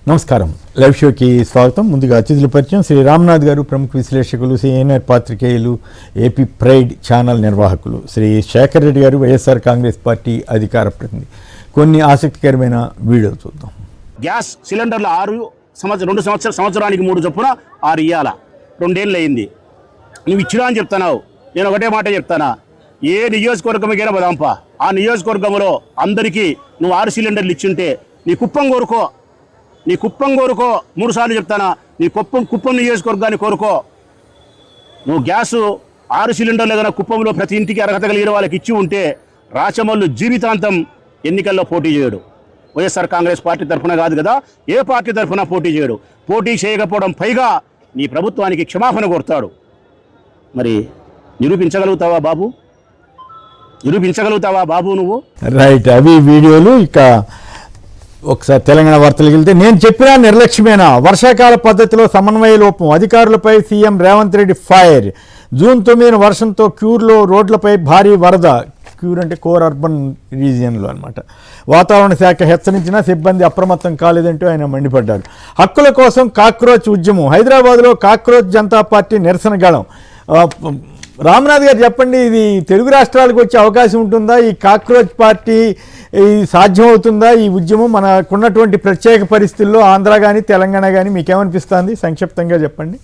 నమస్కారం. లైవ్ షోకి స్వాగతం. ముందుగా అతిథుల పరిచయం. శ్రీ రామ్నాథ్ గారు, ప్రముఖ విశ్లేషకులు, సీనియర్ పాత్రికేయులు, ఏపీ ప్రైడ్ ఛానల్ నిర్వాహకులు. శ్రీ శేఖర్ రెడ్డి గారు, వైఎస్ఆర్ కాంగ్రెస్ పార్టీ అధికార ప్రతినిధి. కొన్ని ఆసక్తికరమైన వీడియోలు చూద్దాం. గ్యాస్ సిలిండర్లు 2 సంవత్సరానికి 3 చొప్పున 6 ఇయ్యాల. 2 ఏళ్ళు అయింది. నువ్వు ఇచ్చినా అని చెప్తున్నావు. నేను ఒకటే మాట చెప్తానా, ఏ నియోజకవర్గంకైనా బదాంపా, ఆ నియోజకవర్గంలో అందరికీ నువ్వు 6 సిలిండర్లు ఇచ్చింటే నీ కుప్పం కోరుకో 3 సార్లు చెప్తానా, నీ కుప్పం నియోజకవర్గాన్ని కోరుకో. నువ్వు గ్యాసు 6 సిలిండర్లు ఏదైనా కుప్పంలో ప్రతి ఇంటికి అర్హత కలిగిన వాళ్ళకి ఇచ్చి ఉంటే రాచమల్లు జీవితాంతం ఎన్నికల్లో పోటీ చేయడు. వైఎస్ఆర్ కాంగ్రెస్ పార్టీ తరఫున కాదు కదా, ఏ పార్టీ తరఫున పోటీ చేయడు. పోటీ చేయకపోవడం పైగా నీ ప్రభుత్వానికి క్షమాపణ కోరుతాడు. మరి నిరూపించగలుగుతావా బాబు నువ్వు? రైట్, అవి వీడియోలు. ఇక ఒకసారి తెలంగాణ వార్తలకు వెళ్తే, నేను చెప్పినా నిర్లక్ష్యమేనా, వర్షాకాల పద్ధతిలో సమన్వయ లోపం, అధికారులపై CM Revanth Reddy fire. June 9 వర్షంతో క్యూర్లో రోడ్లపై భారీ వరద. క్యూర్ అంటే కోర్ అర్బన్ రీజియన్లో అనమాట. వాతావరణ శాఖ హెచ్చరించినా సిబ్బంది అప్రమత్తం కాలేదంటూ ఆయన మండిపడ్డారు. హక్కుల కోసం కాక్రోచ్ ఉద్యమం. హైదరాబాద్లో కాక్రోచ్ జనతా పార్టీ నిరసన గళం. రామ్నాథ్ గారు చెప్పండి, ఇది తెలుగు రాష్ట్రాలకు వచ్చే అవకాశం ఉంటుందా? ఈ కాక్రోచ్ పార్టీ సాధ్యమవుతుందా? ఈ ఉద్యమం మనకున్నటువంటి ప్రత్యేక పరిస్థితుల్లో ఆంధ్ర కానీ తెలంగాణ కానీ మీకేమనిపిస్తుంది? సంక్షిప్తంగా చెప్పండి.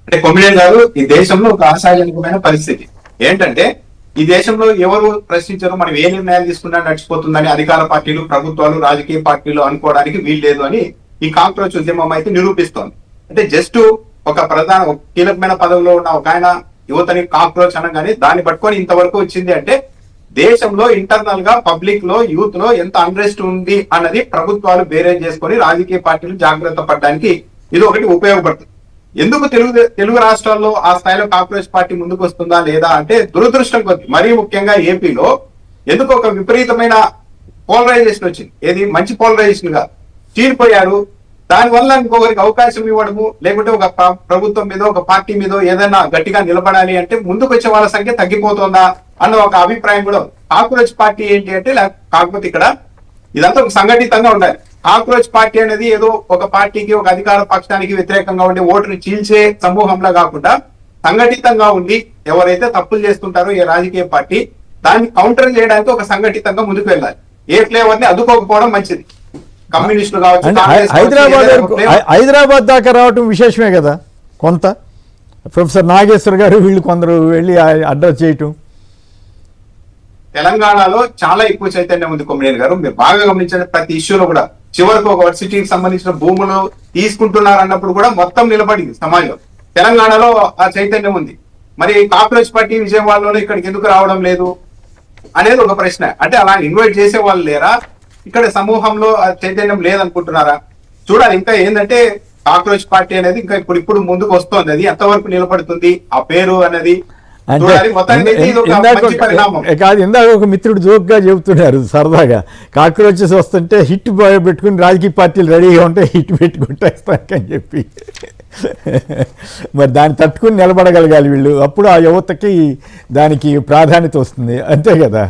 అంటే కొమ్మినేని గారు, ఈ దేశంలో ఒక ఆశాజనకమైన పరిస్థితి ఏంటంటే, ఈ దేశంలో ఎవరు ప్రశ్నించారో మనం ఏ నిర్ణయాలు తీసుకున్నా నడిచిపోతుందని అధికార పార్టీలు, ప్రభుత్వాలు, రాజకీయ పార్టీలు అనుకోవడానికి వీల్లేదు అని ఈ కాక్రోచ్ ఉద్యమం అయితే నిరూపిస్తోంది. అంటే జస్ట్ ఒక కీలకమైన పదవిలో ఉన్న ఒక ఆయన యువతని కాక్రోచ్ అనగానే దాన్ని పట్టుకొని ఇంతవరకు వచ్చింది అంటే, దేశంలో ఇంటర్నల్ గా పబ్లిక్ లో యూత్ లో ఎంత అన్రెస్ట్ ఉంది అన్నది ప్రభుత్వాలు బేరేజ్ చేసుకొని రాజకీయ పార్టీలు జాగ్రత్త పడడానికి ఇది ఒకటి ఉపయోగపడుతుంది. ఎందుకు తెలుగు రాష్ట్రాల్లో ఆ స్థాయిలో కాంగ్రెస్ పార్టీ ముందుకు వస్తుందా లేదా అంటే, దురదృష్టం కొద్ది మరీ ముఖ్యంగా ఏపీలో ఎందుకు ఒక విపరీతమైన పోలరైజేషన్ వచ్చింది. ఏది మంచి పోలరైజేషన్ గా చీలిపోయారు. దానివల్ల ఇంకొకరికి అవకాశం ఇవ్వడము, లేకుంటే ఒక ప్రభుత్వం మీద, ఒక పార్టీ మీద ఏదైనా గట్టిగా నిలబడాలి అంటే ముందుకు వచ్చే వాళ్ళ సంఖ్య తగ్గిపోతుందా అన్న ఒక అభిప్రాయం కూడా. కాంగ్రెస్ పార్టీ ఏంటి అంటే, కాకపోతే ఇక్కడ ఇదంతా ఒక సంఘటితంగా ఉండాలి. కాంగ్రెస్ పార్టీ అనేది ఏదో ఒక పార్టీకి, ఒక అధికార పక్షానికి వ్యతిరేకంగా ఉండే ఓటుని చీల్చే సమూహంలా కాకుండా సంఘటితంగా ఉండి ఎవరైతే తప్పులు చేస్తుంటారో ఏ రాజకీయ పార్టీ దాన్ని కౌంటర్ చేయడానికి ఒక సంఘటితంగా ముందుకు వెళ్ళాలి. ఏ ఫ్లేవర్ ని అదుకోకపోవడం మంచిది. కమ్యూనిస్టులు కావచ్చు, హైదరాబాద్ దాకా రావటం విశేషమే కదా. కొంత ప్రొఫెసర్ నాగేశ్వర్ గారు వీళ్ళు కొందరు వెళ్ళి అడ్రస్ చేయటం. తెలంగాణలో చాలా ఎక్కువ చైతన్యం ఉంది కొమ్మినేని గారు. మీరు బాగా గమనించండి, ప్రతి ఇష్యూలో కూడా చివరికి ఒక వర్సిటీకి సంబంధించిన భూములు తీసుకుంటున్నారు అన్నప్పుడు కూడా మొత్తం నిలబడింది సమాజం. తెలంగాణలో ఆ చైతన్యం ఉంది. మరి కాంగ్రెస్ పార్టీ విజయవాడలో ఇక్కడికి ఎందుకు రావడం లేదు అనేది ఒక ప్రశ్న. అంటే అలా ఇన్వైట్ చేసే వాళ్ళు లేరా? ఇక్కడ సమూహంలో ఆ చైతన్యం లేదనుకుంటున్నారా? చూడాలి. ఇంకా ఏంటంటే, కాంగ్రెస్ పార్టీ అనేది ఇంకా ఇప్పుడు ముందుకు వస్తుంది. అది ఎంతవరకు నిలబడుతుంది ఆ పేరు అనేది కాదు. ఇందాక ఒక మిత్రుడు జోక్గా చెబుతున్నారు సరదాగా, కాక్రోచెస్ వస్తుంటే హిట్ పెట్టుకుని రాజకీయ పార్టీలు రెడీగా ఉంటే హిట్ పెట్టుకుంటారని చెప్పి. మరి దాన్ని తట్టుకుని నిలబడగలగాలి వీళ్ళు. అప్పుడు ఆ యువతకి దానికి ప్రాధాన్యత వస్తుంది. అంతే కదా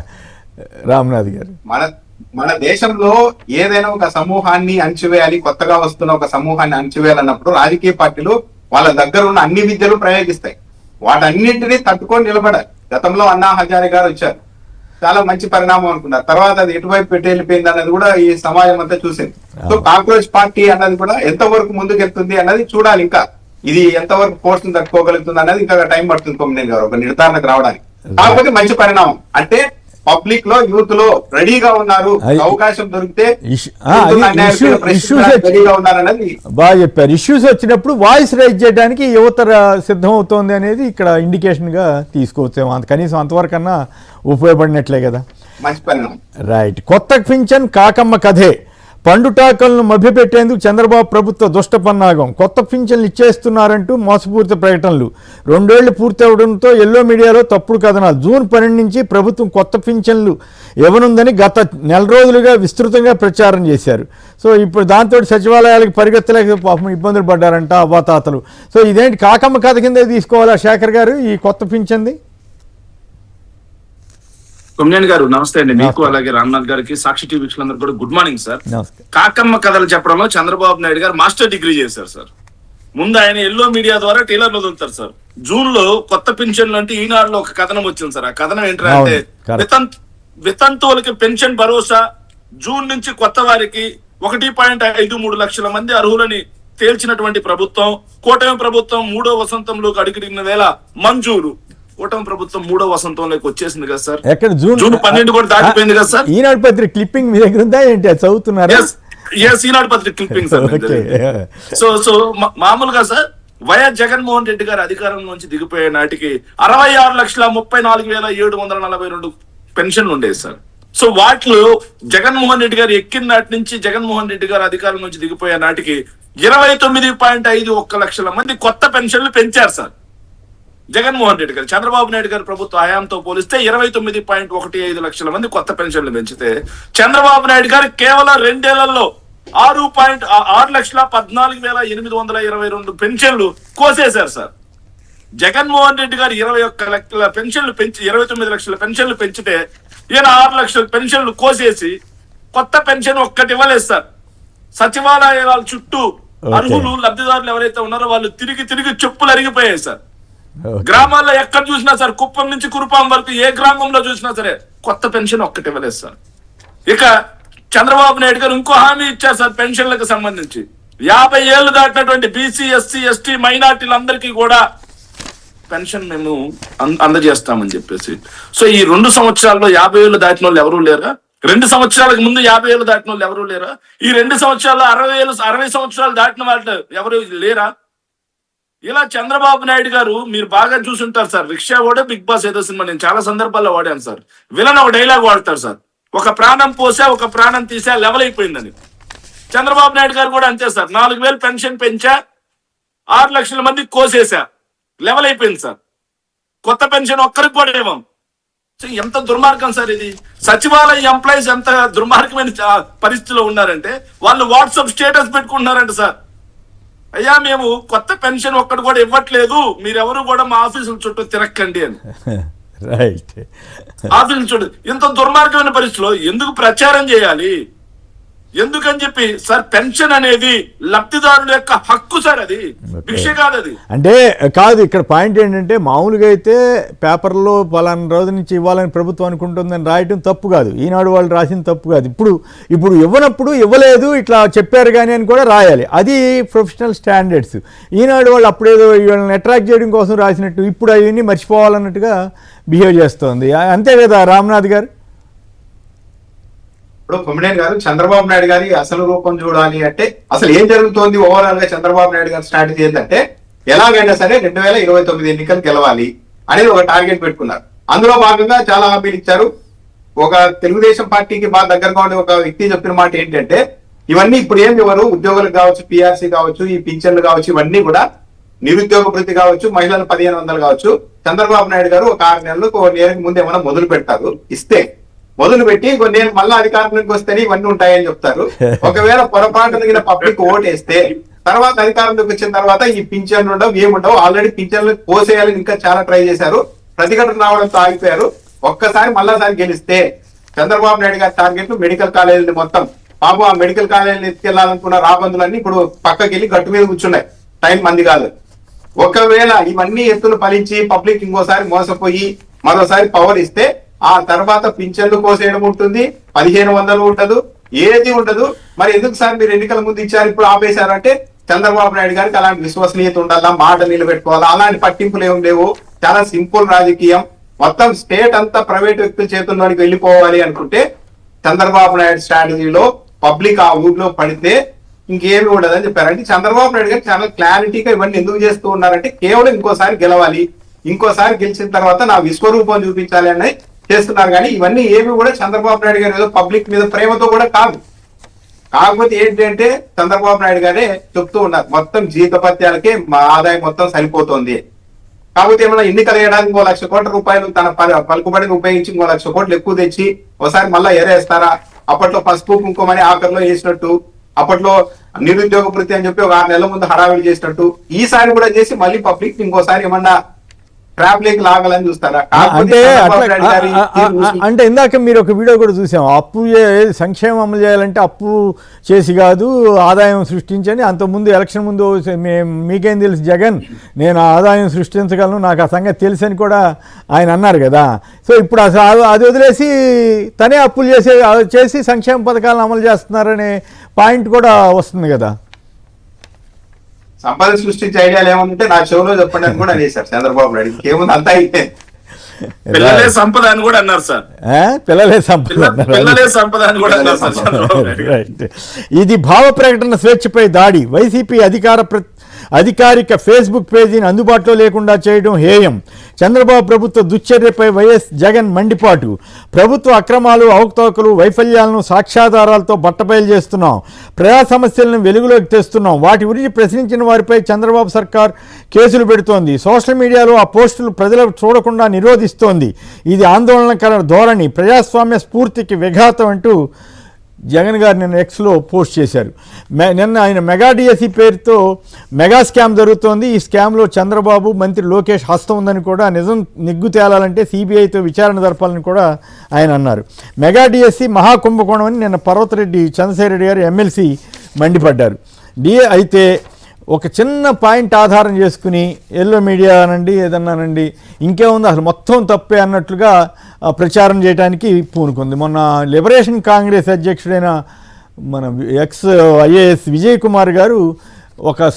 రామ్నాథ్ గారు? మన దేశంలో ఏదైనా ఒక సమూహాన్ని అణచివేయాలి, కొత్తగా వస్తున్న ఒక సమూహాన్ని అణచివేయాలన్నప్పుడు రాజకీయ పార్టీలు వాళ్ళ దగ్గర ఉన్న అన్ని విద్యలు ప్రయోగిస్తాయి. వాటన్నింటినీ తట్టుకొని నిలబడాలి. గతంలో అన్నా హజారే గారు వచ్చారు, చాలా మంచి పరిణామం అనుకున్నారు. తర్వాత అది ఎటువైపు పెట్టి వెళ్ళిపోయింది అన్నది కూడా ఈ సమాజం అంతా చూసింది. సో కాంగ్రెస్ పార్టీ అన్నది కూడా ఎంతవరకు ముందుకు వెళ్తుంది అన్నది చూడాలి. ఇంకా ఇది ఎంతవరకు ఫోర్స్ తట్టుకోగలుగుతుంది అన్నది ఇంకా టైం పడుతుంది కొమ్మినేని గారు ఒక నిర్ధారణకు రావడానికి. కాకపోతే మంచి పరిణామం అంటే, పబ్లిక్ లో, యూత్ లో రెడీగా ఉన్నారు. అవకాశం దొరికితే బాగా చెప్పారు. ఇష్యూస్ వచ్చినప్పుడు వాయిస్ రైజ్ చేయడానికి యువత సిద్ధం అవుతోంది అనేది ఇక్కడ ఇండికేషన్ గా తీసుకోవచ్చు. కనీసం అంతవరకన్నా ఉపయోగపడినట్లే కదా. మంచి పరిణామం. రైట్. కొత్త పింఛన్ కాకమ్మ కథే. పండుటాకలను మభ్యపెట్టేందుకు చంద్రబాబు ప్రభుత్వ దుష్టపన్నాగం. కొత్త పింఛన్లు ఇచ్చేస్తున్నారంటూ మోసపూరిత ప్రకటనలు. 2 ఏళ్లు పూర్తి అవడంతో ఎల్లో మీడియాలో తప్పుడు కథనాలు. జూన్ 12 నుంచి ప్రభుత్వం కొత్త పింఛన్లు ఇవ్వనుందని గత నెల రోజులుగా విస్తృతంగా ప్రచారం చేశారు. సో ఇప్పుడు దాంతో సచివాలయాలకు పరిగెత్తలేక పాపం ఇబ్బందులు పడ్డారంట అవ్వాతాతలు. సో ఇదేంటి కాకమ్మ కథ కింద తీసుకోవాలా శేఖర్ గారు ఈ కొత్త పింఛన్ది? కొమ్మినేని గారు నమస్తే అండి. మీకు నమస్తే. అలాగే రామ్నాథ్ గారికి, సాక్షి టీవీ వీక్షకులందరూ కూడా గుడ్ మార్నింగ్ సార్. నమస్తే. కాకమ్మ కథలు చెప్పడంలో చంద్రబాబు నాయుడు గారు మాస్టర్ డిగ్రీ చేశారు సార్. ముందు ఆయన ఎల్లో మీడియా ద్వారా ట్రైలర్లు వదులుతారు సార్. జూన్ లో కొత్త పెన్షన్లు అంటే ఈనాడులో ఒక కథనం వచ్చింది సార్. ఆ కథనం ఏంటంటే అవును, correct. వితంతువులకి పెన్షన్ భరోసా, జూన్ నుంచి కొత్త వారికి 1.53 లక్షల మంది అర్హులని తేల్చినటువంటి ప్రభుత్వం. కూటమి ప్రభుత్వం 3వ వసంతంలోకి అడుగుడిన వేళ మంజూరు. కూటమి ప్రభుత్వం 3వ వసంతంలోకి వచ్చేసింది కదా సార్. ఎక్కడ జూన్ 12 కూడా దాటిపోయింది కదా సార్. ఈనాడు పత్రిక క్లిప్పింగ్ మీ దగ్గర ఉందా ఏంటి? అది చదువుతున్నారా? ఈనాడు పత్రిక క్లిప్పింగ్ సార్. ఓకే. సో మామూలుగా సార్ వైఎస్ జగన్మోహన్ రెడ్డి గారు అధికారం నుంచి దిగిపోయే నాటికి 66,34,742 పెన్షన్లు ఉండేది సార్. సో వాటిలో జగన్మోహన్ రెడ్డి గారు ఎక్కిన నాటి నుంచి జగన్మోహన్ రెడ్డి గారు అధికారం నుంచి దిగిపోయే నాటికి 29.51 లక్షల మంది కొత్త పెన్షన్లు పెంచారు సార్ జగన్మోహన్ రెడ్డి గారు. చంద్రబాబు నాయుడు గారి ప్రభుత్వ హయాంతో పోలిస్తే 29.15 లక్షల మంది కొత్త పెన్షన్లు పెంచితే, చంద్రబాబు నాయుడు గారు కేవలం 2 ఏళ్లలో 6,14,822 పెన్షన్లు కోసేశారు సార్. జగన్మోహన్ రెడ్డి గారు 21 లక్షల పెన్షన్లు పెంచి 29 లక్షల పెన్షన్లు పెంచితే, ఈయన 6 లక్షల పెన్షన్లు కోసేసి కొత్త పెన్షన్ ఒక్కటి ఇవ్వలేదు సార్. సచివాలయాల చుట్టూ అర్హులు లబ్ధిదారులు ఎవరైతే ఉన్నారో వాళ్ళు తిరిగి చెప్పులు అరిగిపోయాయి సార్. గ్రామాల్లో ఎక్కడ చూసినా సార్, కుప్పం నుంచి కురుపాం వరకు ఏ గ్రామంలో చూసినా సరే కొత్త పెన్షన్ ఒక్కటి ఇవ్వలేదు సార్. ఇక చంద్రబాబు నాయుడు గారు ఇంకో హామీ ఇచ్చారు సార్ పెన్షన్లకు సంబంధించి. 50 ఏళ్లు దాటినటువంటి బీసీ, ఎస్సీ, ఎస్టీ మైనార్టీలందరికీ కూడా పెన్షన్ మేము అందజేస్తామని చెప్పేసి. సో ఈ 2 సంవత్సరాల్లో 50 ఏళ్లు దాటిన వాళ్ళు ఎవరూ లేరా? 2 సంవత్సరాలకు ముందు 50 ఏళ్లు దాటిన వాళ్ళు ఎవరూ లేరా? ఈ 2 సంవత్సరాల్లో 60 సంవత్సరాలు దాటిన వాళ్ళు ఎవరు లేరా? ఇలా చంద్రబాబు నాయుడు గారు, మీరు బాగా చూసుంటారు సార్, రిక్షా కూడా బిగ్ బాస్ ఏదో సినిమా నేను చాలా సందర్భాల్లో వాడాను సార్. విలన్ ఒక డైలాగ్ వాడతారు సార్, ఒక ప్రాణం పోసా ఒక ప్రాణం తీసా లెవెల్ అయిపోయిందని. చంద్రబాబు నాయుడు గారు కూడా అంతే సార్. 4,000 పెన్షన్ పెంచా, 6 లక్షల మందికి కోసేసా, లెవెల్ అయిపోయింది సార్. కొత్త పెన్షన్ ఒక్కరికి కూడా ఇవ్వం. ఎంత దుర్మార్గం సార్ ఇది. సచివాలయ ఎంప్లాయీస్ ఎంత దుర్మార్గమైన పరిస్థితిలో ఉన్నారంటే, వాళ్ళు వాట్సాప్ స్టేటస్ పెట్టుకుంటున్నారంట సార్, అయ్యా మేము కొత్త పెన్షన్ ఒక్కటి కూడా ఇవ్వట్లేదు, మీరెవరు కూడా మా ఆఫీసుల చుట్టూ తిరక్కండి అని. రైట్. ఆఫీసుల చుట్టూ ఇంత దుర్మార్గమైన పరిస్థితిలో ఎందుకు ప్రచారం చేయాలి? ఎందుకని చెప్పి సార్, పెన్షన్ అనేది లబ్ధిదారుల యొక్క హక్కు సార్, అది భిక్ష కాదు. అది అంటే కాదు, ఇక్కడ పాయింట్ ఏంటంటే మామూలుగా అయితే పేపర్లో పలానా రోజు నుంచి ఇవ్వాలని ప్రభుత్వం అనుకుంటుందని రాయటం తప్పు కాదు, ఈనాడు వాళ్ళు రాసిన తప్పు కాదు. ఇప్పుడు ఇవ్వనప్పుడు ఇవ్వలేదు ఇట్లా చెప్పారు కానీ అని కూడా రాయాలి, అది ప్రొఫెషనల్ స్టాండర్డ్స్. ఈనాడు వాళ్ళు అప్పుడేదో వీళ్ళని అట్రాక్ట్ చేయడం కోసం రాసినట్టు ఇప్పుడు అవన్నీ మర్చిపోవాలన్నట్టుగా బిహేవ్ చేస్తోంది. అంతే కదా రామ్నాథ్ గారు? ఇప్పుడు కొమ్మినేని గారు, చంద్రబాబు నాయుడు గారి అసలు రూపం చూడాలి అంటే అసలు ఏం జరుగుతోంది ఓవరాల్ గా చంద్రబాబు నాయుడు గారి స్ట్రాటజీ ఏంటంటే, ఎలాగైనా సరే 2029 ఎన్నికలు గెలవాలి అనేది ఒక టార్గెట్ పెట్టుకున్నారు. అందులో భాగంగా చాలా హామీలు ఇచ్చారు. ఒక తెలుగుదేశం పార్టీకి బాగా దగ్గరగా ఉండే ఒక వ్యక్తి చెప్పిన మాట ఏంటంటే, ఇవన్నీ ఇప్పుడు ఏం ఇవ్వరు, ఉద్యోగులకు కావచ్చు, పిఆర్సీ కావచ్చు, ఈ పింఛన్లు కావచ్చు, ఇవన్నీ కూడా నిరుద్యోగ భృతి కావచ్చు, మహిళలు 1,500 కావచ్చు, చంద్రబాబు నాయుడు గారు ఒక 6 నెలలు 1 ఇయర్ ముందు ఏమైనా మొదలు పెడతారు, ఇస్తే మొదలు పెట్టి నేను మళ్ళా అధికారంలోకి వస్తేనే ఇవన్నీ ఉంటాయని చెప్తారు. ఒకవేళ పొరపాటున పబ్లిక్ ఓటేస్తే తర్వాత అధికారంలోకి వచ్చిన తర్వాత ఈ పింఛన్లు ఉండవు, ఏముండవు. ఆల్రెడీ పింఛన్లు పోసేయాలని ఇంకా చాలా ట్రై చేశారు, ప్రతిఘటన రావడంతో ఆగిపోయారు. ఒక్కసారి మళ్ళాసారి గెలిస్తే చంద్రబాబు నాయుడు గారి టార్గెట్ మెడికల్ కాలేజీని మొత్తం, పాపం ఆ మెడికల్ కాలేజీని ఎత్తుకెళ్లాలనుకున్న రాబందులన్నీ ఇప్పుడు పక్కకెళ్ళి గట్టు మీద కూర్చున్నాయి, టైం మంది కాదు. ఒకవేళ ఇవన్నీ ఎత్తులు ఫలించి పబ్లిక్ ఇంకోసారి మోసపోయి మరోసారి పవర్ ఇస్తే ఆ తర్వాత పింఛన్లు కోసేయడం ఉంటుంది, 1,500 ఉండదు, ఏది ఉండదు. మరి ఎందుకు సార్ మీరు ఎన్నికల ముందు ఇచ్చారు, ఇప్పుడు ఆపేశారంటే చంద్రబాబు నాయుడు గారికి అలాంటి విశ్వసనీయత ఉండాలా, మాట నిలబెట్టుకోవాలా, అలాంటి పట్టింపులు ఏం లేవు. చాలా సింపుల్ రాజకీయం. మొత్తం స్టేట్ అంతా ప్రైవేట్ వ్యక్తుల చేతుల్లోనికి వెళ్ళిపోవాలి అనుకుంటే చంద్రబాబు నాయుడు స్ట్రాటజీలో పబ్లిక్ ఆ ఊళ్ళో పడితే ఇంకేమి ఉండదని చెప్పారు. అంటే చంద్రబాబు నాయుడు గారు చాలా క్లారిటీగా ఇవన్నీ ఎందుకు చేస్తూ ఉన్నారంటే, కేవలం ఇంకోసారి గెలవాలి, ఇంకోసారి గెలిచిన తర్వాత నా విశ్వరూపం చూపించాలి అని చేస్తున్నారు. కానీ ఇవన్నీ ఏమి కూడా చంద్రబాబు నాయుడు గారు ఏదో పబ్లిక్ మీద ప్రేమతో కూడా కాదు. కాకపోతే ఏంటంటే చంద్రబాబు నాయుడు గారే చెప్తూ ఉన్నారు, మొత్తం జీతపత్యాలకే మా ఆదాయం మొత్తం సరిపోతుంది. కాకపోతే ఏమైనా ఎన్నికలు వేయడానికి 1 లక్ష కోట్ల రూపాయలు తన పలుకుబడిని ఉపయోగించి 1 లక్ష కోట్లు ఎక్కువ తెచ్చి ఒకసారి మళ్ళా ఎరేస్తారా? అప్పట్లో పసుపు కుంకుమని ఆఖరిలో వేసినట్టు, అప్పట్లో నిరుద్యోగ భృతి అని చెప్పి ఒక 6 నెలల ముందు హడావిడి చేసినట్టు ఈసారి కూడా చేసి మళ్ళీ పబ్లిక్ ఇంకోసారి ఏమన్నా ట్రాప్ లాగాలని చూస్తారా? అంటే అంటే ఇందాక మీరు ఒక వీడియో కూడా చూసాం, అప్పు సంక్షేమం అమలు చేయాలంటే అప్పు చేసి కాదు ఆదాయం సృష్టించని. అంతకుముందు ఎలక్షన్ ముందు మీకేం తెలుసు జగన్, నేను ఆదాయం సృష్టించగలను, నాకు ఆ సంగతి తెలుసు అని కూడా ఆయన అన్నారు కదా. సో ఇప్పుడు అసలు అది వదిలేసి తనే అప్పులు చేసి సంక్షేమ పథకాలను అమలు చేస్తున్నారనే పాయింట్ కూడా వస్తుంది కదా. సంపద సృష్టించే ఐడియాలు ఏమంటే నా చెవులో చెప్పండి అని కూడా అనేసారు చంద్రబాబు నాయుడు. ఏముంది అంతా అయితే పిల్లలే సంపద అని కూడా అన్నారు సార్. పిల్లలే సంపద అని కూడా అన్నారు సార్. ఇది భావ ప్రకటన స్వేచ్ఛపై దాడి. వైసీపీ అధికారిక ఫేస్బుక్ పేజీని అందుబాటులో లేకుండా చేయడం హేయం. చంద్రబాబు ప్రభుత్వ దుశ్చర్యపై వైఎస్ జగన్ మండిపాటు. ప్రభుత్వ అక్రమాలు, అవకతవకలు, వైఫల్యాలను సాక్ష్యాధారాలతో బట్టబయలు చేస్తున్నాం, ప్రజా సమస్యలను వెలుగులోకి తెస్తున్నాం, వాటి గురించి ప్రశ్నించిన వారిపై చంద్రబాబు సర్కార్ కేసులు పెడుతోంది, సోషల్ మీడియాలో ఆ పోస్టులు ప్రజలకు చూడకుండా నిరోధిస్తోంది. ఇది ఆందోళనకర ధోరణి, ప్రజాస్వామ్య స్ఫూర్తికి విఘాతం అంటూ జగన్ గారు నిన్న ఎక్స్లో పోస్ట్ చేశారు. నిన్న ఆయన మెగా డిఎస్సి పేరుతో మెగా స్కామ్ జరుగుతోంది, ఈ స్కామ్లో చంద్రబాబు, మంత్రి లోకేష్ హస్తం ఉందని కూడా, నిజం నిగ్గు తేలాలంటే సిబిఐతో విచారణ జరపాలని కూడా ఆయన అన్నారు. మెగా డిఎస్సి మహాకుంభకోణం అని నిన్న పర్వతరెడ్డి చంద్రశేఖర్ గారు ఎమ్మెల్సీ మండిపడ్డారు. అయితే ఒక చిన్న పాయింట్ ఆధారం చేసుకుని ఎల్లో మీడియా అనండి ఏదన్నానండి ఇంకేముంది అసలు మొత్తం తప్పే అన్నట్లుగా ప్రచారం చేయడానికి పూనుకుంది. మొన్న లిబరేషన్ కాంగ్రెస్ అధ్యక్షుడైన మన ఐఏఎస్ విజయ్ కుమార్ గారు ఒక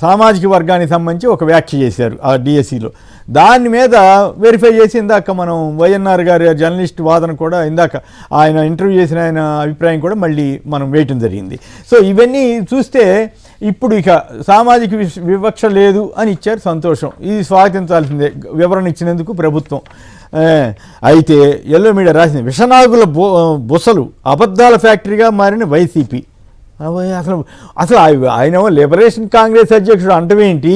సామాజిక వర్గానికి సంబంధించి ఒక వ్యాఖ్య చేశారు ఆ డిఎస్సిలో. దాని మీద వెరిఫై చేసి ఇందాక మనం వైఎన్ఆర్ గారి జర్నలిస్ట్ వాదన కూడా ఇందాక ఆయన ఇంటర్వ్యూ చేసిన ఆయన అభిప్రాయం కూడా మళ్ళీ మనం వేయటం జరిగింది. సో ఇవన్నీ చూస్తే ఇప్పుడు ఇక సామాజిక వివక్ష లేదు అని ఇచ్చారు, సంతోషం, ఇది స్వాగతించాల్సిందే వివరణ ఇచ్చినందుకు ప్రభుత్వం. అయితే ఎల్లో మీడియా రాసింది, విషనాగుల బుసలు అబద్ధాల ఫ్యాక్టరీగా మారిన వైసీపీ. అసలు ఆయన లిబరేషన్ కాంగ్రెస్ అధ్యక్షుడు అంటమేంటి,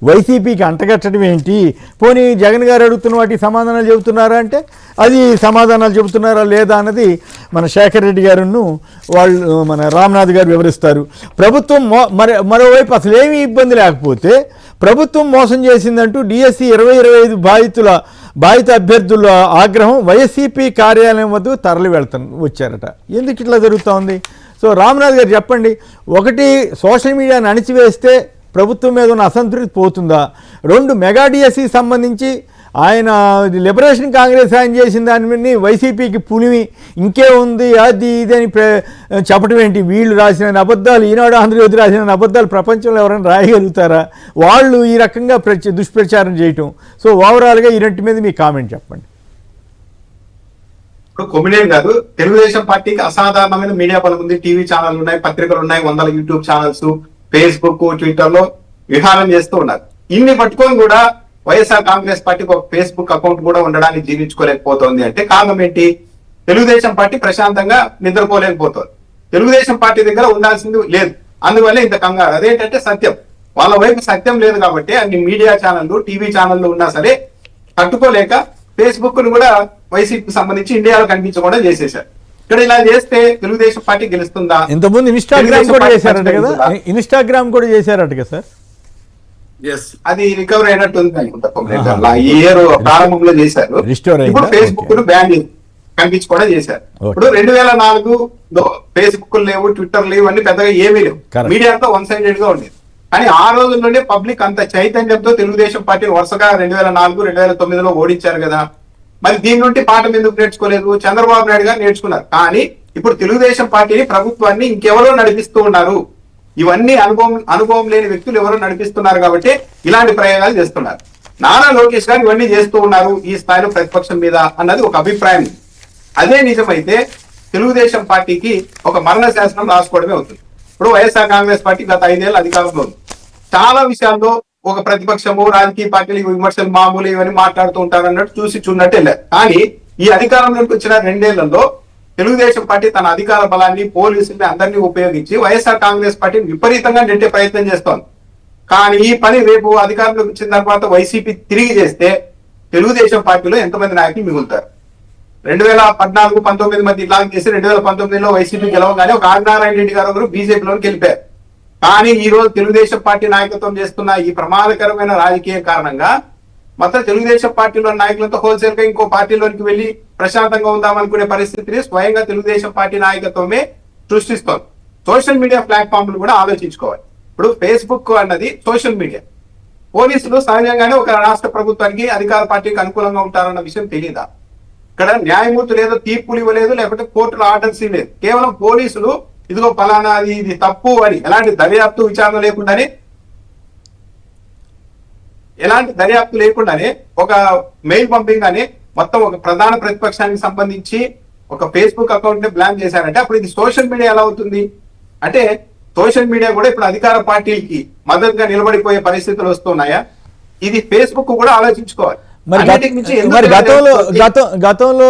వైసీపీకి అంటగట్టడం ఏంటి, పోనీ జగన్ గారు అడుగుతున్న వాటికి సమాధానాలు చెబుతున్నారా అంటే అది సమాధానాలు చెబుతున్నారా లేదా అన్నది మన శేఖర్ రెడ్డి గారును వాళ్ళు మన రామ్నాథ్ గారు వివరిస్తారు. ప్రభుత్వం మరోవైపు అసలు ఏమీ ఇబ్బంది లేకపోతే ప్రభుత్వం మోసం చేసిందంటూ డిఎస్సి 2025 బాధిత అభ్యర్థుల ఆగ్రహం, వైసీపీ కార్యాలయం వద్ద తరలి వచ్చారట. ఎందుకు ఇట్లా జరుగుతూ ఉంది? సో రామ్నాథ్ గారు చెప్పండి, ఒకటి సోషల్ మీడియాని అణిచివేస్తే ప్రభుత్వం మీద ఉన్న అసంతృప్తి పోతుందా? రెండు, మెగా డిఎస్సికి సంబంధించి ఆయన లిబరేషన్ కాంగ్రెస్ ఆయన చేసిన దాన్ని వైసీపీకి పులిమి ఇంకే ఉంది అది ఇది అని చెప్పడం ఏంటి? వీళ్ళు రాసిన అబద్ధాలు, ఈనాడు ఆంధ్రజ్యోతి రాసిన అబద్ధాలు ప్రపంచంలో ఎవరైనా రాయగలుగుతారా? వాళ్ళు ఈ రకంగా దుష్ప్రచారం చేయటం. సో ఓవరాల్గా ఈ రెంటి మీద మీ కామెంట్ చెప్పండి. ఇప్పుడు కొమ్మినేని కాదు, తెలుగుదేశం పార్టీకి అసాధారణమైన మీడియా బలం ఉంది. టీవీ ఛానల్ ఉన్నాయి, పత్రికలు ఉన్నాయి, 100 యూట్యూబ్ ఛానల్స్, ఫేస్బుక్, ట్విట్టర్ లో విహారం చేస్తూ ఉన్నారు. ఇన్ని పట్టుకొని కూడా వైఎస్ఆర్ కాంగ్రెస్ పార్టీకి ఒక ఫేస్బుక్ అకౌంట్ కూడా ఉండడానికి జీవించుకోలేకపోతుంది అంటే కారణం ఏంటి? తెలుగుదేశం పార్టీ ప్రశాంతంగా నిద్రపోలేకపోతుంది. తెలుగుదేశం పార్టీ దగ్గర ఉండాల్సింది లేదు, అందువల్ల ఇంత కంగారు. అదేంటంటే సత్యం, వాళ్ళ వైపు సత్యం లేదు కాబట్టి అన్ని మీడియా ఛానళ్ళు, టీవీ ఛానళ్ళు ఉన్నా సరే తట్టుకోలేక ఫేస్బుక్ ను కూడా వైసీపీకి సంబంధించి ఇండియాలో కనిపించకుండా చేసేశారు. ఇక్కడ ఇలా చేస్తే తెలుగుదేశం పార్టీ గెలుస్తుందా? ఇంతకుముందు ఇన్స్టాగ్రామ్ కూడా చేశారట కదా, ఇన్స్టాగ్రామ్ కూడా చేశారట కదా సార్. అది రికవర్ అయినట్టు ఉంది అనుకుంటా, ఈ ఇయర్ ప్రారంభంలో చేశారు. ఇప్పుడు ఫేస్బుక్ ను బ్యాన్ కనిపించకుండా చేశారు. ఇప్పుడు 2004 ఫేస్బుక్ లేవు, ట్విట్టర్ లేవు, అన్ని పెద్దగా ఏమీ లేవు, మీడియా అంతా వన్ సైడెడ్ గా ఉండేది. కానీ ఆ రోజుల్లోనే పబ్లిక్ అంత చైతన్యంతో తెలుగుదేశం పార్టీని వరుసగా 2004, 2009లో ఓడించారు కదా. మరి దీని నుండి పాఠం ఎందుకు నేర్చుకోలేదు? చంద్రబాబు నాయుడు గారు నేర్చుకున్నారు. కానీ ఇప్పుడు తెలుగుదేశం పార్టీని, ప్రభుత్వాన్ని ఇంకెవరో నడిపిస్తూ ఉన్నారు. ఇవన్నీ అనుభవం లేని వ్యక్తులు ఎవరో నడిపిస్తున్నారు కాబట్టి ఇలాంటి ప్రయోగాలు చేస్తున్నారు. నారా లోకేష్ గారు ఇవన్నీ చేస్తూ ఉన్నారు ఈ స్థాయిలో ప్రతిపక్షం మీద అన్నది ఒక అభిప్రాయం. అదే నిజమైతే తెలుగుదేశం పార్టీకి ఒక మరణ శాసనం రాసుకోవడమే అవుతుంది. ఇప్పుడు వైఎస్ఆర్ కాంగ్రెస్ పార్టీ గత 5 ఏళ్ళు అధికారంలో ఉంది. చాలా విషయాల్లో ఒక ప్రతిపక్షము, రాజకీయ పార్టీలు విమర్శలు మామూలు ఇవన్నీ మాట్లాడుతూ ఉంటారు అన్నట్టు చూసినట్టు వెళ్ళారు. కానీ ఈ అధికారంలోకి వచ్చిన 2 ఏళ్లలో తెలుగుదేశం పార్టీ తన అధికార బలాన్ని, పోలీసుల్ని అందరినీ ఉపయోగించి వైఎస్ఆర్ కాంగ్రెస్ పార్టీని విపరీతంగా నెట్టే ప్రయత్నం చేస్తోంది. కానీ ఈ పని రేపు అధికారంలోకి వచ్చిన తర్వాత వైసీపీ తిరిగి చేస్తే తెలుగుదేశం పార్టీలో ఎంతమంది నాయకులు మిగులుతారు? 2014, 19 మధ్య ఇలా చేసి 2019లో వైసీపీ గెలవగానే ఒక ఆదినారాయణ రెడ్డి గారు ఒకరు బీజేపీలోకి వెళ్ళిపోయారు. కానీ ఈ రోజు తెలుగుదేశం పార్టీ నాయకత్వం చేస్తున్న ఈ ప్రమాదకరమైన రాజకీయ కారణంగా మొత్తం తెలుగుదేశం పార్టీలో నాయకులతో హోల్సేల్ గా ఇంకో పార్టీలోనికి వెళ్లి ప్రశాంతంగా ఉందామనుకునే పరిస్థితిని స్వయంగా తెలుగుదేశం పార్టీ నాయకత్వమే సృష్టిస్తోంది. సోషల్ మీడియా ప్లాట్ఫామ్లు కూడా ఆలోచించుకోవాలి. ఇప్పుడు ఫేస్బుక్ అన్నది సోషల్ మీడియా. పోలీసులు సహజంగానే ఒక రాష్ట్ర ప్రభుత్వానికి అధికార పార్టీకి అనుకూలంగా ఉంటారన్న విషయం తెలియదా? ఇక్కడ న్యాయమూర్తి లేదో తీర్పులు ఇవ్వలేదు, లేకపోతే కోర్టులో ఆర్డర్స్ లేదు. కేవలం పోలీసులు ఇదిగో ఫలానా ఇది తప్పు అని ఎలాంటి దర్యాప్తు విచారణ లేకుండానే ఒక మెయిల్ పంపింగ్గానే మొత్తం ఒక ప్రధాన ప్రతిపక్షానికి సంబంధించి ఒక ఫేస్బుక్ అకౌంట్ ని బ్లాక్ చేశారంటే అప్పుడు ఇది సోషల్ మీడియా ఎలా అవుతుంది? అంటే సోషల్ మీడియా కూడా ఇప్పుడు అధికార పార్టీలకి మద్దతుగా నిలబడిపోయే పరిస్థితులు వస్తున్నాయా? ఇది ఫేస్బుక్ కూడా ఆలోచించుకోవాలి. మరి గతంలో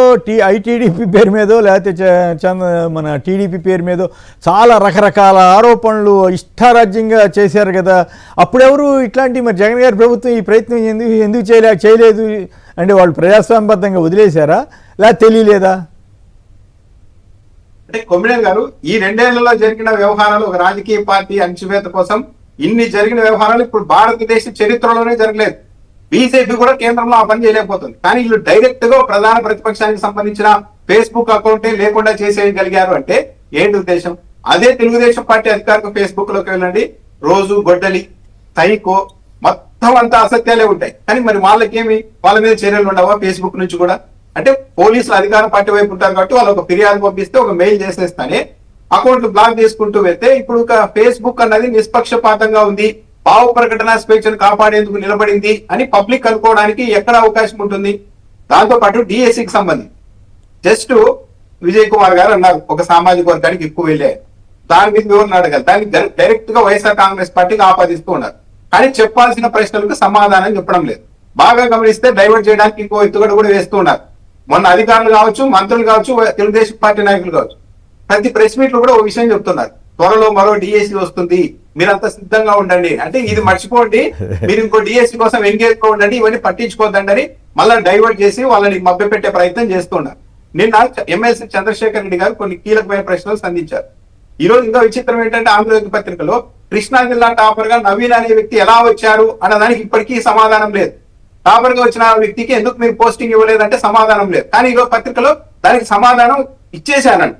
ఐటీడీపీ పేరు మీదో లేకపోతే మన టీడీపీ పేరు మీదో చాలా రకరకాల ఆరోపణలు ఇష్టారాజ్యంగా చేశారు కదా. అప్పుడెవరు ఇట్లాంటి మరి జగన్ గారి ప్రభుత్వం ఈ ప్రయత్నం ఎందుకు చేయలేదు అంటే వాళ్ళు ప్రజాస్వామ్యబద్ధంగా వదిలేశారా లేదా తెలియలేదా? అంటే కొమ్మినేని గారు, ఈ 2 ఏళ్లలో జరిగిన వ్యవహారాలు ఒక రాజకీయ పార్టీ అణచివేత కోసం ఇన్ని జరిగిన వ్యవహారాలు ఇప్పుడు భారతదేశ చరిత్రలోనే జరగలేదు. బీజేపీ కూడా కేంద్రంలో ఆ పని చేయలేకపోతుంది. కానీ వీళ్ళు డైరెక్ట్ గా ప్రధాన ప్రతిపక్షానికి సంబంధించిన ఫేస్బుక్ అకౌంటే లేకుండా చేసేయగలిగారు అంటే ఏంటి ఉద్దేశం? అదే తెలుగుదేశం పార్టీ అధికారిక ఫేస్బుక్ లోకి వెళ్ళండి, రోజు గొడ్డలి సైకో మొత్తం అంతా అసత్యాలే ఉంటాయి. కానీ మరి వాళ్ళకేమి, వాళ్ళ మీద చర్యలు ఉండవా ఫేస్బుక్ నుంచి కూడా? అంటే పోలీసులు అధికార పార్టీ వైపు ఉంటారు కాబట్టి వాళ్ళు ఒక ఫిర్యాదు పంపిస్తే ఒక మెయిల్ చేసేస్తానే అకౌంట్లు బ్లాక్ చేసుకుంటూ వెళ్తే ఇప్పుడు ఒక ఫేస్బుక్ అన్నది నిష్పక్షపాతంగా ఉంది, భావ ప్రకటన స్వేచ్ఛను కాపాడేందుకు నిలబడింది అని పబ్లిక్ అనుకోవడానికి ఎక్కడ అవకాశం ఉంటుంది? దాంతో పాటు డిఎస్సికి సంబంధించి జస్ట్ విజయ్ కుమార్ గారు అన్నారు ఒక సామాజిక వర్గానికి ఎక్కువ వెళ్ళారు, దాని మీద వివరణ అడగాలి. దాన్ని డైరెక్ట్ గా వైఎస్ఆర్ కాంగ్రెస్ పార్టీకి ఆపాదిస్తూ ఉన్నారు. కానీ చెప్పాల్సిన ప్రశ్నలకు సమాధానం చెప్పడం లేదు. బాగా గమనిస్తే డైవర్ట్ చేయడానికి ఇంకో ఎత్తుగడ కూడా వేస్తూ ఉన్నారు. మొన్న అధికారులు కావచ్చు, మంత్రులు కావచ్చు, తెలుగుదేశం పార్టీ నాయకులు కావచ్చు, ప్రతి ప్రెస్ మీట్ లో కూడా ఒక విషయం చెప్తున్నారు, త్వరలో మరో డిఎస్సి వస్తుంది, మీరంతా సిద్ధంగా ఉండండి. అంటే ఇది మర్చిపోండి, మీరు ఇంకో డిఎస్సి కోసం ఎంగేజ్ గా ఉండండి, ఇవన్నీ పట్టించుకోవద్దండి మళ్ళీ డైవర్ట్ చేసి వాళ్ళని మభ్యపెట్టే ప్రయత్నం చేస్తున్నారు. నిన్న ఎమ్మెల్సీ చంద్రశేఖర్ రెడ్డి గారు కొన్ని కీలకమైన ప్రశ్నలు సంధించారు. ఈ రోజు ఇంకా విచిత్రం ఏంటంటే ఆంధ్రజ్యోతి పత్రికలో కృష్ణా జిల్లా టాపర్ గా నవీన్ అనే వ్యక్తి ఎలా వచ్చారు అన్నదానికి ఇప్పటికీ సమాధానం లేదు. టాపర్ గా వచ్చిన వ్యక్తికి ఎందుకు మీరు పోస్టింగ్ ఇవ్వలేదంటే సమాధానం లేదు. కానీ ఈరోజు పత్రికలో దానికి సమాధానం ఇచ్చేశారంట.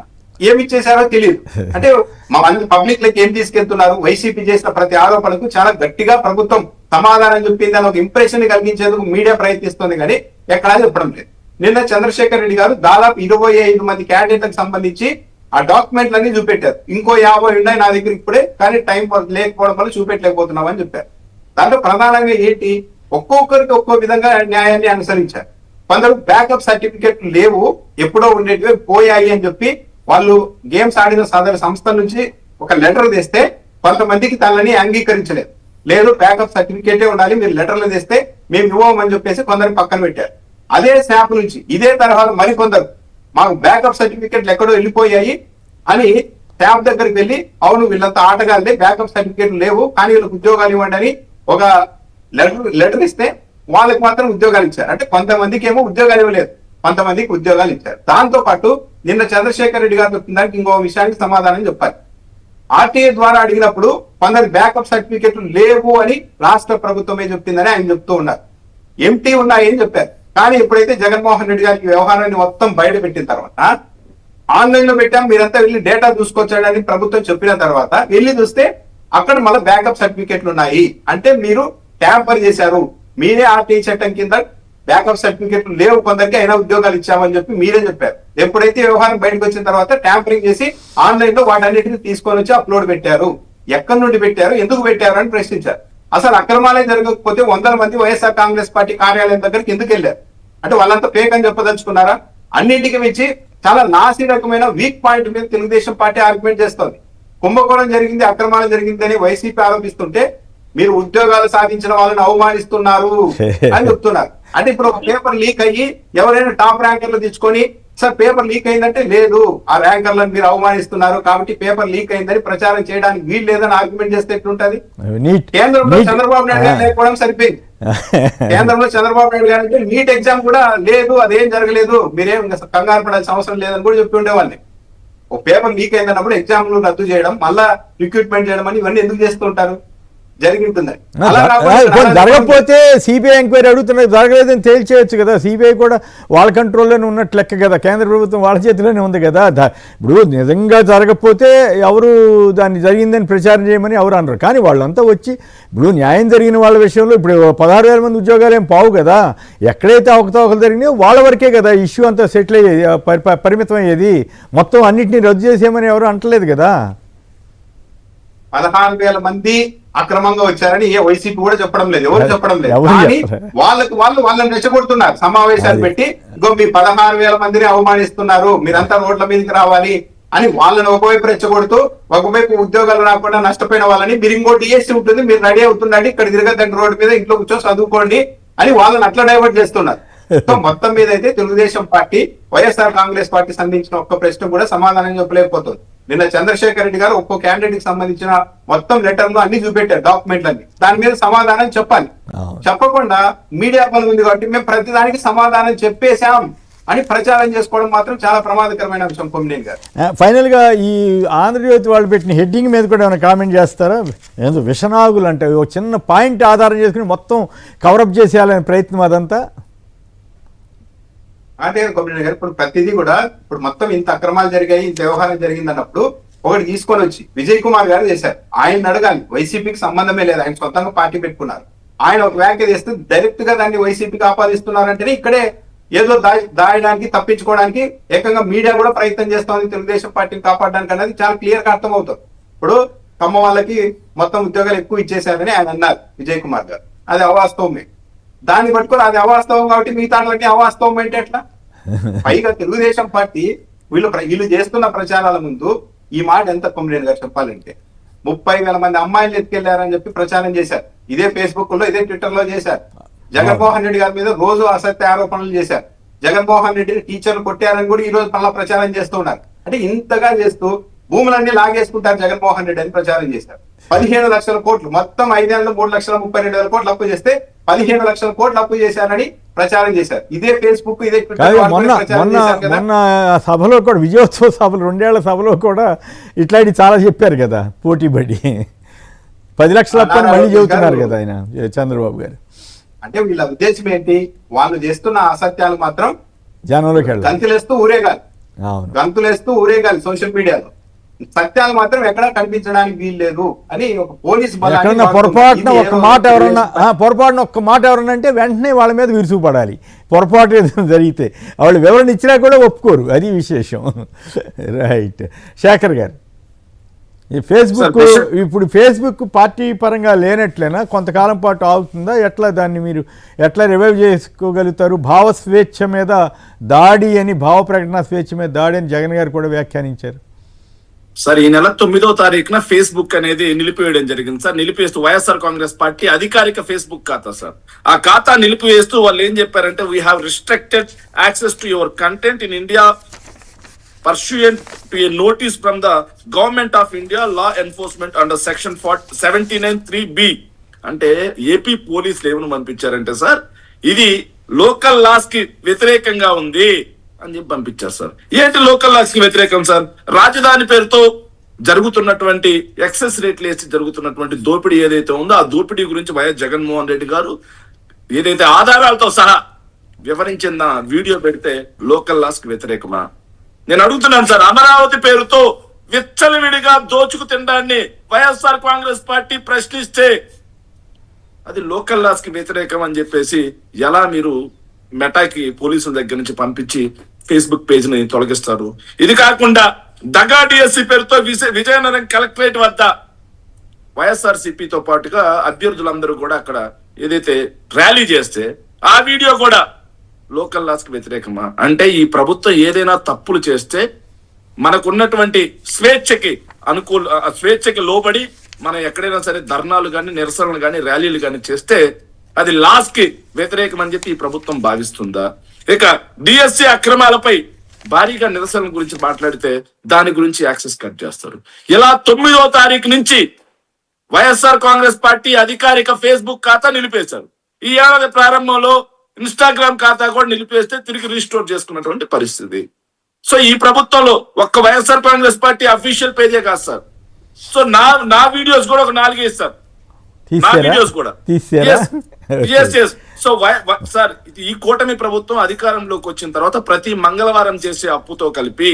ఏమి ఇచ్చేశారో తెలియదు. అంటే పబ్లిక్ లకి ఏం తీసుకెళ్తున్నారు? వైసీపీ చేసిన ప్రతి ఆరోపణకు చాలా గట్టిగా ప్రభుత్వం సమాధానం చెప్పింది అని ఒక ఇంప్రెషన్ కలిగించేందుకు మీడియా ప్రయత్నిస్తుంది, కానీ ఎక్కడా చెప్పడం లేదు. నిన్న చంద్రశేఖర్ రెడ్డి గారు దాదాపు 25 మంది క్యాండిడేట్లకు సంబంధించి ఆ డాక్యుమెంట్లన్నీ చూపెట్టారు. ఇంకో 50 ఉన్నాయి నా దగ్గర ఇప్పుడే, కానీ టైం లేకపోవడం వల్ల చూపెట్టలేకపోతున్నాం అని చెప్పారు. దాంట్లో ప్రధానంగా ఏంటి, ఒక్కొక్కరికి ఒక్కో విధంగా న్యాయాన్ని అనుసరించారు. కొందరు బ్యాకప్ సర్టిఫికెట్లు లేవు, ఎప్పుడో ఉండేటివి పోయాయి అని చెప్పి వాళ్ళు గేమ్స్ ఆడిన సదరు సంస్థ నుంచి ఒక లెటర్ తెస్తే కొంతమందికి తనని అంగీకరించలేదు. లేదు బ్యాకప్ సర్టిఫికేటే ఉండాలి, మీరు లెటర్లు తెస్తే మేము ఇవ్వమని చెప్పేసి కొందరు పక్కన పెట్టారు. అదే శాప్ నుంచి ఇదే తరహాలో మరికొందరు మాకు బ్యాకప్ సర్టిఫికెట్లు ఎక్కడో వెళ్ళిపోయాయి అని శాప్ దగ్గరికి వెళ్ళి, అవును వీళ్ళంతా ఆటగాళ్ళే, బ్యాకప్ సర్టిఫికెట్లు లేవు కానీ వీళ్ళకి ఉద్యోగాలు ఇవ్వండి అని ఒక లెటర్ ఇస్తే వాళ్ళకి మాత్రం ఉద్యోగాలు ఇచ్చారు. అంటే కొంతమందికి ఏమో ఉద్యోగాలు ఇవ్వలేదు, కొంతమందికి ఉద్యోగాలు ఇచ్చారు. దాంతో పాటు నిన్న చంద్రశేఖర్ రెడ్డి గారు చెప్తుందానికి ఇంకో విషయానికి సమాధానం చెప్పాలి. ఆర్టీఏ ద్వారా అడిగినప్పుడు కొందరు బ్యాకప్ సర్టిఫికెట్లు లేవు అని రాష్ట్ర ప్రభుత్వమే చెప్పిందని ఆయన చెప్తూ ఉన్నారు. ఎంటీ ఉన్నాయని చెప్పారు. కానీ ఎప్పుడైతే జగన్మోహన్ రెడ్డి గారికి వ్యవహారాన్ని మొత్తం బయట పెట్టిన తర్వాత ఆన్లైన్ లో పెట్టాం మీరంతా వెళ్ళి డేటా చూసుకొచ్చాడని ప్రభుత్వం చెప్పిన తర్వాత వెళ్ళి చూస్తే అక్కడ మళ్ళీ బ్యాకప్ సర్టిఫికెట్లు ఉన్నాయి. అంటే మీరు ట్యాంపర్ చేశారు, మీరే ఆర్టీఐ చట్టం కింద బ్యాకప్ సర్టిఫికెట్లు లేవు కొందరికి అయినా ఉద్యోగాలు ఇచ్చామని చెప్పి మీరే చెప్పారు. ఎప్పుడైతే వ్యవహారం బయటకు వచ్చిన తర్వాత ట్యాంపరింగ్ చేసి ఆన్లైన్ లో వాటన్నిటిని తీసుకొని వచ్చి అప్లోడ్ పెట్టారు. ఎక్కడి నుండి పెట్టారు, ఎందుకు పెట్టారు అని ప్రశ్నించారు. అసలు అక్రమాలే జరగకపోతే 100 మంది వైఎస్ఆర్ కాంగ్రెస్ పార్టీ కార్యాలయం దగ్గరికి ఎందుకు వెళ్ళారు? అంటే వాళ్ళంతా ఫేక్ అని చెప్పదలుచుకున్నారా? అన్నింటికి మించి చాలా నాసి రకమైన వీక్ పాయింట్ మీద తెలుగుదేశం పార్టీ ఆర్గ్యుమెంట్ చేస్తోంది. కుంభకోణం జరిగింది, అక్రమాలు జరిగింది అని వైసీపీ ఆరోపిస్తుంటే మీరు ఉద్యోగాలు సాధించిన వాళ్ళని అవమానిస్తున్నారు అని చెప్తున్నారు. అంటే ఇప్పుడు ఒక పేపర్ లీక్ అయ్యి ఎవరైనా టాప్ ర్యాంకర్లు తెచ్చుకొని సార్ పేపర్ లీక్ అయిందంటే లేదు ఆ ర్యాంకర్లను మీరు అవమానిస్తున్నారు కాబట్టి పేపర్ లీక్ అయిందని ప్రచారం చేయడానికి వీలు లేదని ఆర్గ్యుమెంట్ చేస్తే ఎట్లుంటది? కేంద్రంలో చంద్రబాబు నాయుడు గారు లేకపోవడం సరిపోయింది. కేంద్రంలో చంద్రబాబు నాయుడు గారు నీట్ ఎగ్జామ్ కూడా లేదు, అదేం జరగలేదు, మీరేం కంగారు పడాల్సిన అవసరం లేదని కూడా చెప్పి ఉండేవాళ్ళని. ఒక పేపర్ లీక్ అయిందన్నప్పుడు ఎగ్జామ్లు రద్దు చేయడం, మళ్ళా రిక్రూట్మెంట్ చేయడం అని ఇవన్నీ ఎందుకు చేస్తూ ఉంటారు? జరిగి ఉంటుంది. జరగకపోతే సిబిఐ ఎంక్వైరీ అడుగుతున్నది, జరగలేదని తేల్చేయచ్చు కదా. సిబిఐ కూడా వాళ్ళ కంట్రోల్లోనే ఉన్నట్లు లెక్క కదా, కేంద్ర ప్రభుత్వం వాళ్ళ చేతిలోనే ఉంది కదా. ఇప్పుడు నిజంగా జరగకపోతే ఎవరు దాన్ని జరిగిందని ప్రచారం చేయమని ఎవరు అనరు. కానీ వాళ్ళంతా వచ్చి ఇప్పుడు న్యాయం జరిగిన వాళ్ళ విషయంలో ఇప్పుడు 16,000 మంది ఉద్యోగాలు ఏం పావు కదా. ఎక్కడైతే అవకతవకలు జరిగినాయో వాళ్ళ వరకే కదా ఇష్యూ అంతా సెటిల్ అయ్యేది, పరిమితం అయ్యేది. మొత్తం అన్నింటినీ రద్దు చేసేయమని ఎవరు అంటలేదు కదా. 16,000 మంది అక్రమంగా వచ్చారని ఏ వైసీపీ కూడా చెప్పడం లేదు, ఎవరు చెప్పడం లేదు. కానీ వాళ్ళని రెచ్చగొడుతున్నారు. సమావేశాలు పెట్టి ఇంకో మీ 16,000 మందిని అవమానిస్తున్నారు, మీరంతా రోడ్ల మీదకి రావాలి అని వాళ్ళని ఒకవైపు రెచ్చగొడుతూ, ఒకవైపు ఉద్యోగాలు రాకుండా నష్టపోయిన వాళ్ళని మీరు ఇంకో డిఎస్సీ ఉంటుంది, మీరు రెడీ అవుతుండండి, ఇక్కడ తిరగద్దండి రోడ్డు మీద, ఇంట్లో కూర్చొని చదువుకోండి అని వాళ్ళని అట్లా డైవర్ట్ చేస్తున్నారు. సో మొత్తం మీద అయితే తెలుగుదేశం పార్టీ వైఎస్ఆర్ కాంగ్రెస్ పార్టీ సంధించిన ఒక్క ప్రశ్న కూడా సమాధానం చెప్పలేకపోతుంది. నిన్న చంద్రశేఖర్ రెడ్డి గారు ఒక్కో క్యాండిడేట్ కి సంబంధించిన మొత్తం లెటర్ లో అన్ని చూపెట్టారు, డాక్యుమెంట్లన్నీ. దాని మీద సమాధానం చెప్పాలి. చెప్పకుండా మీడియా పని ఉంది కాబట్టి మేము ప్రతిదానికి సమాధానం చెప్పేశాం అని ప్రచారం చేసుకోవడం మాత్రం చాలా ప్రమాదకరమైన అంశం. కొమ్మినేని గారు ఫైనల్ గా ఈ ఆంధ్రజ్యోతి వాళ్ళు పెట్టిన హెడ్డింగ్ మీద కూడా ఏమైనా కామెంట్ చేస్తారా? ఏదో విషనాగులు అంటే ఒక చిన్న పాయింట్ ఆధారం చేసుకుని మొత్తం కవరప్ చేసేయాలనే ప్రయత్నం అదంతా. అంటే కొమ్మినేని గారు ఇప్పుడు ప్రతిదీ కూడా ఇప్పుడు మొత్తం ఇంత అక్రమాలు జరిగాయి, ఇంత వ్యవహారం జరిగింది అన్నప్పుడు ఒకటి తీసుకొని వచ్చి విజయ్ కుమార్ గారు చేశారు. ఆయన అడగాలి, వైసీపీకి సంబంధమే లేదు, ఆయన సొంతంగా పార్టీ పెట్టుకున్నారు. ఆయన ఒక వ్యాఖ్య చేస్తే డైరెక్ట్ గా దాన్ని వైసీపీకి ఆపాదిస్తున్నారంటేనే ఇక్కడే ఏదో దాయడానికి తప్పించుకోవడానికి ఏకంగా మీడియా కూడా ప్రయత్నం చేస్తోంది తెలుగుదేశం పార్టీని కాపాడడానికి అనేది చాలా క్లియర్ గా అర్థం అవుతుంది. ఇప్పుడు కమ్మ వాళ్ళకి మొత్తం ఉద్యోగాలు ఎక్కువ ఇచ్చేశారని ఆయన అన్నారు విజయ్ కుమార్ గారు, అది అవాస్తవమే. దాన్ని పట్టుకొని అది అవాస్తవం కాబట్టి మిగతా అవాస్తవం అంటే ఎట్లా? పైగా తెలుగుదేశం పార్టీ వీళ్ళు చేస్తున్న ప్రచారాల ముందు ఈ మాట ఎంత కొమ్మినేని గారు చెప్పాలంటే 30,000 మంది అమ్మాయిలు ఎత్తుకెళ్లారని చెప్పి ప్రచారం చేశారు. ఇదే ఫేస్బుక్ లో, ఇదే ట్విట్టర్ లో చేశారు. జగన్మోహన్ రెడ్డి గారి మీద రోజు అసత్య ఆరోపణలు చేశారు. జగన్మోహన్ రెడ్డిని టీచర్లు కొట్టారని కూడా ఈ రోజు మళ్ళా ప్రచారం చేస్తూ ఉన్నారు. అంటే ఇంతగా చేస్తూ భూములన్నీ లాగేసుకుంటారు జగన్మోహన్ రెడ్డి అని ప్రచారం చేశారు. 15 లక్షల కోట్లు, మొత్తం 5 నెలలు 3,32,000 కోట్లు అప్పు చేస్తే 15 లక్షల కోట్లు అప్పు చేశారని ప్రచారం చేశారు. ఇదే ఫేస్బుక్, ఇదే మొన్న సభలో కూడా, విజయోత్సవ సభలు 2 ఏళ్ల సభలో కూడా ఇట్లాంటి చాలా చెప్పారు కదా, పోటీపడి 10 లక్షల అప్పు అని మళ్ళీ చెబుతున్నారు కదా ఆయన చంద్రబాబు గారు. అంటే వీళ్ళ ఉద్దేశం ఏంటి? వాళ్ళు చేస్తున్న అసత్యాలు మాత్రం జనంలోకి వెళ్ళాలి, గంతులేస్తూ ఊరేగాలి సోషల్ మీడియాలో. సత్యాలు మాత్రం ఎక్కడా కనిపించడానికి వీల్లేదు అని ఒక పోలీస్ పొరపాటున ఒక్క మాట ఎవరన్నా అంటే వెంటనే వాళ్ళ మీద విరుచుపడాలి. పొరపాటు ఏదైనా జరిగితే వాళ్ళు వివరణ ఇచ్చినా కూడా ఒప్పుకోరు, అది విశేషం. రైట్. శేఖర్ గారు, ఈ ఫేస్బుక్ ఇప్పుడు ఫేస్బుక్ పార్టీ పరంగా లేనట్లేనా? కొంతకాలం పాటు ఆగుతుందా? ఎట్లా దాన్ని మీరు ఎట్లా రివైవ్ చేసుకోగలుగుతారు? భావ స్వేచ్ఛ మీద దాడి అని, భావ ప్రకటన స్వేచ్ఛ మీద దాడి అని జగన్ గారు కూడా వ్యాఖ్యానించారు. సార్, ఈ నెల 9వ తారీఖున ఫేస్బుక్ అనేది నిలిపివేయడం జరిగింది సార్. నిలిపేస్తూ వైఎస్ఆర్ కాంగ్రెస్ పార్టీ అధికారిక ఫేస్బుక్ ఖాతా సార్, ఆ ఖాతా నిలిపివేస్తూ వాళ్ళు ఏం చెప్పారంటే, we have restricted access to your content in India pursuant to a notice from the Government of India Law Enforcement under Section 79(3)B. అంటే ఏపీ పోలీసులు ఏమని పంపించారంటే సార్, ఇది లోకల్ లాస్ కి వ్యతిరేకంగా ఉంది అని చెప్పి పంపించారు సార్. ఏంటి లోకల్ లాస్ కి వ్యతిరేకం సార్? రాజధాని పేరుతో జరుగుతున్నటువంటి ఎక్సెస్ రేట్లు వేసి జరుగుతున్నటువంటి దోపిడీ ఏదైతే ఉందో, ఆ దోపిడీ గురించి వైఎస్ జగన్మోహన్ రెడ్డి గారు ఏదైతే ఆధారాలతో సహా వివరించిన వీడియో పెడితే లోకల్ లాస్ కి వ్యతిరేకమా? నేను అడుగుతున్నాను సార్, అమరావతి పేరుతో విచ్చలవిడిగా దోచుకు తినడాన్ని వైఎస్ఆర్ కాంగ్రెస్ పార్టీ ప్రశ్నిస్తే అది లోకల్ లాస్ కి వ్యతిరేకం అని చెప్పేసి ఎలా మీరు మెటాకి పోలీసుల దగ్గర నుంచి పంపించి ఫేస్బుక్ పేజ్ ని తొలగిస్తారు? ఇది కాకుండా దగా డిఎస్సి పేరుతో విజయనగరం కలెక్టరేట్ వద్ద వైఎస్ఆర్సీపీతో పాటుగా అభ్యర్థులందరూ కూడా అక్కడ ఏదైతే ర్యాలీ చేస్తే ఆ వీడియో కూడా లోకల్ లాస్ కి వ్యతిరేకమా? అంటే ఈ ప్రభుత్వం ఏదైనా తప్పులు చేస్తే మనకున్నటువంటి స్వేచ్ఛకి లోబడి మనం ఎక్కడైనా సరే ధర్నాలు కానీ, నిరసనలు కానీ, ర్యాలీలు కానీ చేస్తే అది లాస్ కి వ్యతిరేకం అని చెప్పి ఈ ప్రభుత్వం భావిస్తుందా? ఇక డిఎస్సి అక్రమాలపై భారీగా నిరసనల గురించి మాట్లాడితే దాని గురించి యాక్సెస్ కట్ చేస్తారు. ఇలా 9వ తారీఖు నుంచి వైఎస్ఆర్ కాంగ్రెస్ పార్టీ అధికారిక ఫేస్బుక్ ఖాతా నిలిపేశారు. ఈ ఏడాది ప్రారంభంలో ఇన్స్టాగ్రామ్ ఖాతా కూడా నిలిపేస్తే తిరిగి రీస్టోర్ చేసుకున్నటువంటి పరిస్థితి. సో ఈ ప్రభుత్వంలో ఒక్క వైఎస్ఆర్ కాంగ్రెస్ పార్టీ అఫీషియల్ పేజే కాదు సార్. సో నా వీడియోస్ కూడా ఒక 4 ఇస్తారు. తీసేరా? వీడియోస్ కూడా తీసేరా? సో సార్ ఈ కూటమి ప్రభుత్వం అధికారంలోకి వచ్చిన తర్వాత ప్రతి మంగళవారం చేసే అప్పుతో కలిపి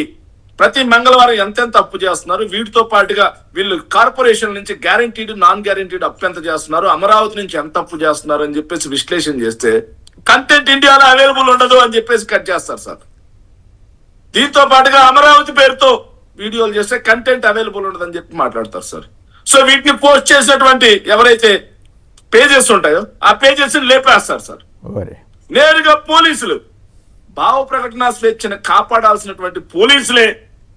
ప్రతి మంగళవారం ఎంతెంత అప్పు చేస్తున్నారు, వీటితో పాటుగా వీళ్ళు కార్పొరేషన్ నుంచి గ్యారంటీడ్ నాన్ గ్యారంటీడ్ అప్పు ఎంత చేస్తున్నారు, అమరావతి నుంచి ఎంత అప్పు చేస్తున్నారు అని చెప్పేసి విశ్లేషణ చేస్తే కంటెంట్ ఇండియాలో అవైలబుల్ ఉండదు అని చెప్పేసి కట్ చేస్తారు సార్. దీంతో పాటుగా అమరావతి పేరుతో వీడియోలు చేస్తే కంటెంట్ అవైలబుల్ ఉండదని చెప్పి మాట్లాడతారు సార్. సో వీటిని పోస్ట్ చేసినటువంటి ఎవరైతే పేజెస్ ఉంటాయో ఆ పేజెస్ లేపేస్తారు సార్. నేరుగా పోలీసులు భావ ప్రకటన స్వేచ్ఛను కాపాడాల్సినటువంటి పోలీసులే